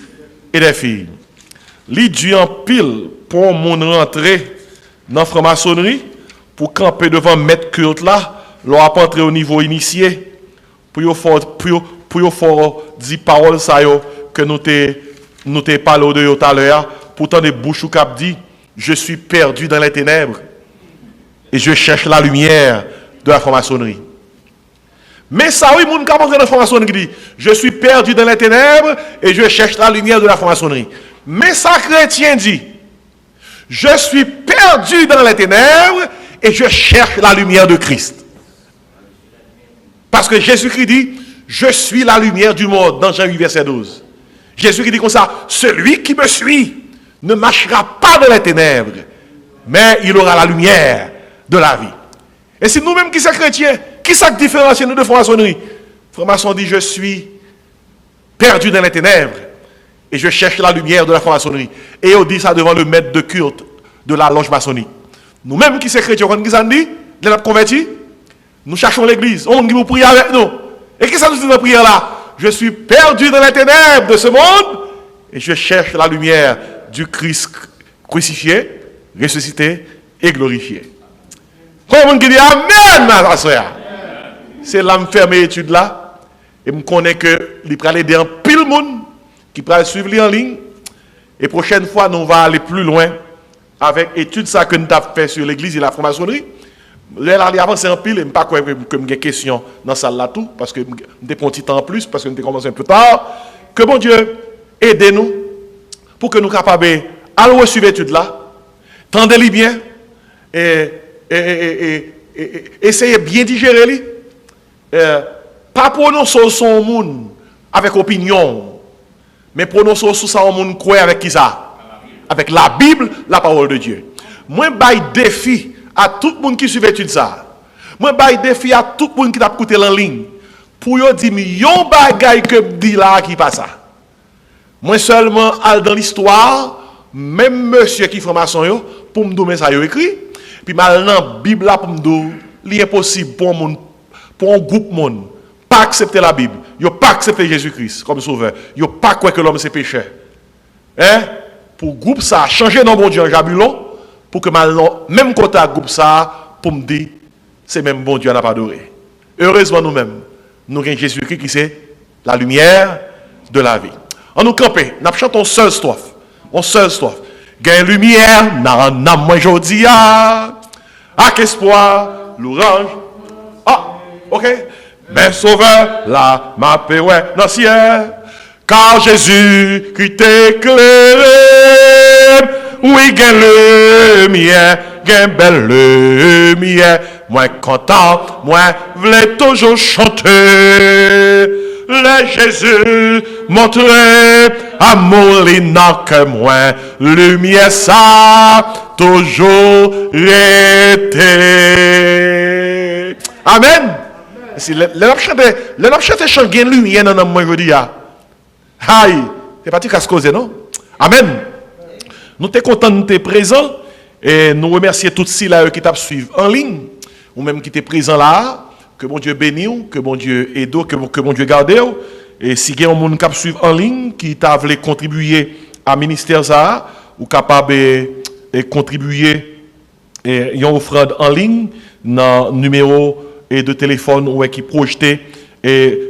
et des filles. L'idée en pile pour mon rentrer dans la franc-maçonnerie, pour camper devant maître culte là, leur entrer au niveau initié, pour faire dire parole ça que nous te parlé de tout à l'heure, pourtant des bouches ou cap dit, je suis perdu dans les ténèbres et je cherche la lumière de la franc-maçonnerie. Mais ça, oui, mon capable de la franc-maçonnerie qui dit, je suis perdu dans les ténèbres et je cherche la lumière de la franc-maçonnerie. Mais ça, chrétien dit, je suis perdu dans les ténèbres et je cherche la lumière de Christ. Parce que Jésus-Christ dit, je suis la lumière du monde, dans Jean 8, verset 12. Jésus-Christ dit comme ça, celui qui me suit ne marchera pas dans les ténèbres, mais il aura la lumière de la vie. Et si nous-mêmes qui sommes chrétiens, qui ça différencie nous de franc-maçonnerie? Franc-maçon dit, je suis perdu dans les ténèbres et je cherche la lumière de la franc-maçonnerie. Et on dit ça devant le maître de culte de la loge maçonnique. Nous-mêmes qui sommes chrétiens, quand nous dit, nous sommes convertis, nous cherchons l'église, on dit, vous priez avec nous. Et qu'est-ce que ça nous dit dans la prière là? Je suis perdu dans les ténèbres de ce monde et je cherche la lumière du Christ crucifié, ressuscité et glorifié. Comment on dit Amen, ma soeur? C'est là que je fais mes études là. Et je connais que il va aider un pile monde qui va suivre en ligne. Et prochaine fois, nous allons aller plus loin avec l'étude ça que nous avons fait sur l'église et la franc-maçonnerie. Là, il avance en pile, et je ne sais pas que j'ai des questions dans cette salle là tout, parce que j'ai pris un petit temps en plus, parce que nous avons commencé un peu tard. Que bon Dieu aide nous pour que nous soyons capables d'aller suivre l'étude là, tendez-les bien, et essayez bien digérer les. Pas prononcer son monde avec opinion, mais prononcer sur ça au monde croit avec qui ça? Avec la Bible, la parole de Dieu. Moi, je défie à tout le monde qui suit l'étude ça. Moi, je défie à tout le monde qui t'a écouté en ligne pour dire que yon bagay que dit là qui passe ça. Moi seulement dans l'histoire, même monsieur qui fait maçon yo pour me donner ça yo écrit, puis mal dans Bible là pour me dire l'impossible pour un groupe monde pas accepter la Bible, yo pas accepter Jésus-Christ comme sauveur, yo pas croire que l'homme c'est pécheur. Hein? Pour groupe ça changer dans bon Dieu en Jabulon pour que mal même côté à groupe ça pour me dire c'est même bon Dieu n'a pas adoré. Heureusement nous-mêmes nous avons Jésus-Christ qui c'est la lumière de la vie. On nous camper, nous chantons seul strophe. On seul strophe. Gain lumière, n'a moi jodi à qu'espoir, l'orange. Ah, ok. Mais sauveur, la ma paix, ouais, dans le ciel. Car Jésus qui t'éclaire, oui, gain lumière, gain belle lumière. Moi content, moi voulais toujours chanter. Le Jésus montrer amour l'ina que moi lumière ça toujours été. Amen. Si le chante chant gain lumière dans moi je dis aïe, c'est pas tout qu'à se causer non. Amen. Nous t'es content de t'être présent et nous remercions tous ceux là qui t'a suivi en ligne ou même qui étaient présents là. Que bon Dieu bénisse, que bon Dieu aide, que bon Dieu garde. Et si il y a un monde qui suit en ligne, qui t'a voulu contribuer à ministère ça, ou capable de contribuer et une offrande en ligne, dans le numéro de téléphone qui est projeté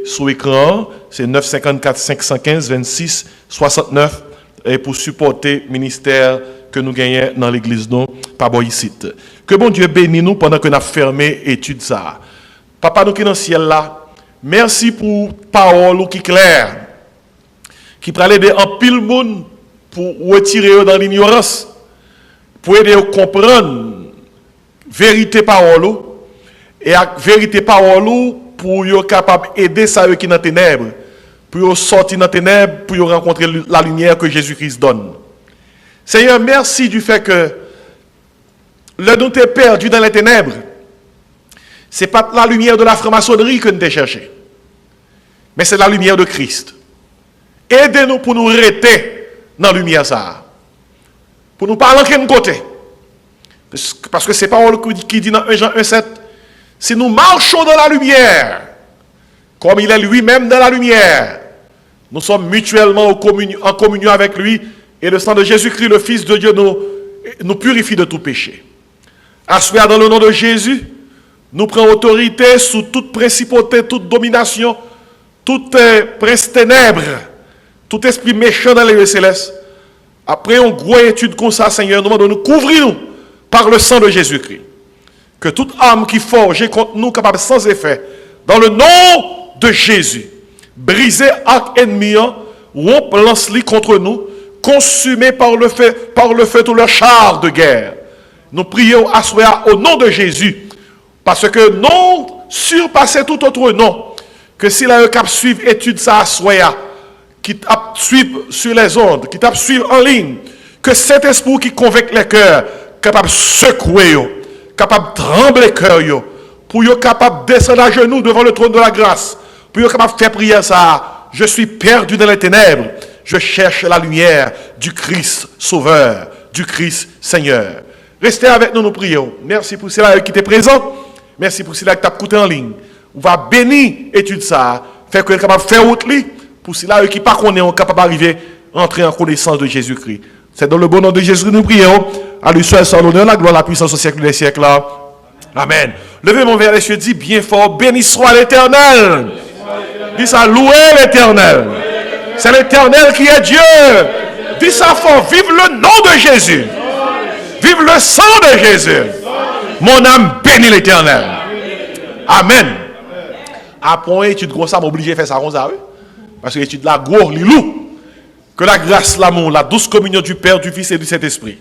sur l'écran, c'est 954 515 26 69 et pour supporter le ministère que nous gagnons dans l'église, non, pas ici. Que bon Dieu bénisse nous pendant que nous avons fermé l'étude ça. Papa, nous qui dans le ciel là, merci pour parole qui claire, qui peut aider en pile monde pour retirer dans l'ignorance, pour aider à comprendre vérité parole et la vérité parole pour être capable d'aider ceux qui sont dans les ténèbres, pour sortir dans les ténèbres, pour rencontrer la lumière que Jésus-Christ donne. Seigneur, merci du fait que le nous t'es perdu dans les ténèbres. Ce n'est pas la lumière de la franc-maçonnerie que nous avons cherché, mais c'est la lumière de Christ. Aidez-nous pour nous arrêter dans la lumière ça. Pour nous parler en quel côté. Parce que c'est parole qui dit dans 1 Jean 1,7, si nous marchons dans la lumière, comme il est lui-même dans la lumière, nous sommes mutuellement en communion avec lui, et le sang de Jésus-Christ, le Fils de Dieu, nous purifie de tout péché. Assoyez dans le nom de Jésus, nous prenons autorité sous toute principauté, toute domination, tout prince ténèbres, tout esprit méchant dans les lieux célestes. Après une grosse étude comme ça, Seigneur, nous demandons de nous couvrir par le sang de Jésus-Christ. Que toute âme qui forge contre nous, capable sans effet, Dans le nom de Jésus, brisez arc ennemi, rompe lance-li contre nous, consumez par le feu tout le char de guerre. Nous prions à soi au nom de Jésus, parce que non surpasser tout autre nom, que si la cap suivre étude ça à soi, qui tape suivre sur les ondes, qui tape suivre en ligne, que cet esprit qui convainc les cœurs, capable de secouer, capable de trembler les cœurs, pour être capable de descendre à genoux devant le trône de la grâce, pour être capable de faire prier ça. Je suis perdu dans les ténèbres, je cherche la lumière du Christ Sauveur, du Christ Seigneur. Restez avec nous, nous prions. Merci pour cela qui était présent. Merci pour cela qui t'a écouté en ligne. On va bénir étude ça, faire que capable de faire autre lit, pour cela qui pas qu'on est capable d'arriver à entrer en connaissance de Jésus-Christ. C'est dans le bon nom de Jésus que nous prions. À lui seul soit l'honneur, la gloire, la puissance au siècle des siècles. Amen. Levez mon vers les cieux, dit bien fort, béni soit l'Éternel. Dis ça, louez l'Éternel. C'est l'Éternel qui est Dieu. Dis ça fort, vive le nom de Jésus. Vive le sang de Jésus. Mon âme bénit l'Éternel. Amen. Après étude comme ça, m'oblige à faire ça comme ça, oui. Parce que l'étude la gloire, l'ilou. Que la grâce, l'amour, la douce communion du Père, du Fils et du Saint-Esprit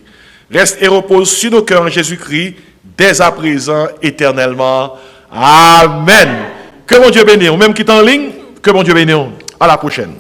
reste et repose sur nos cœurs en Jésus-Christ, dès à présent, éternellement. Amen. Que mon Dieu bénisse. Ou même qui est en ligne, que mon Dieu bénisse. À la prochaine.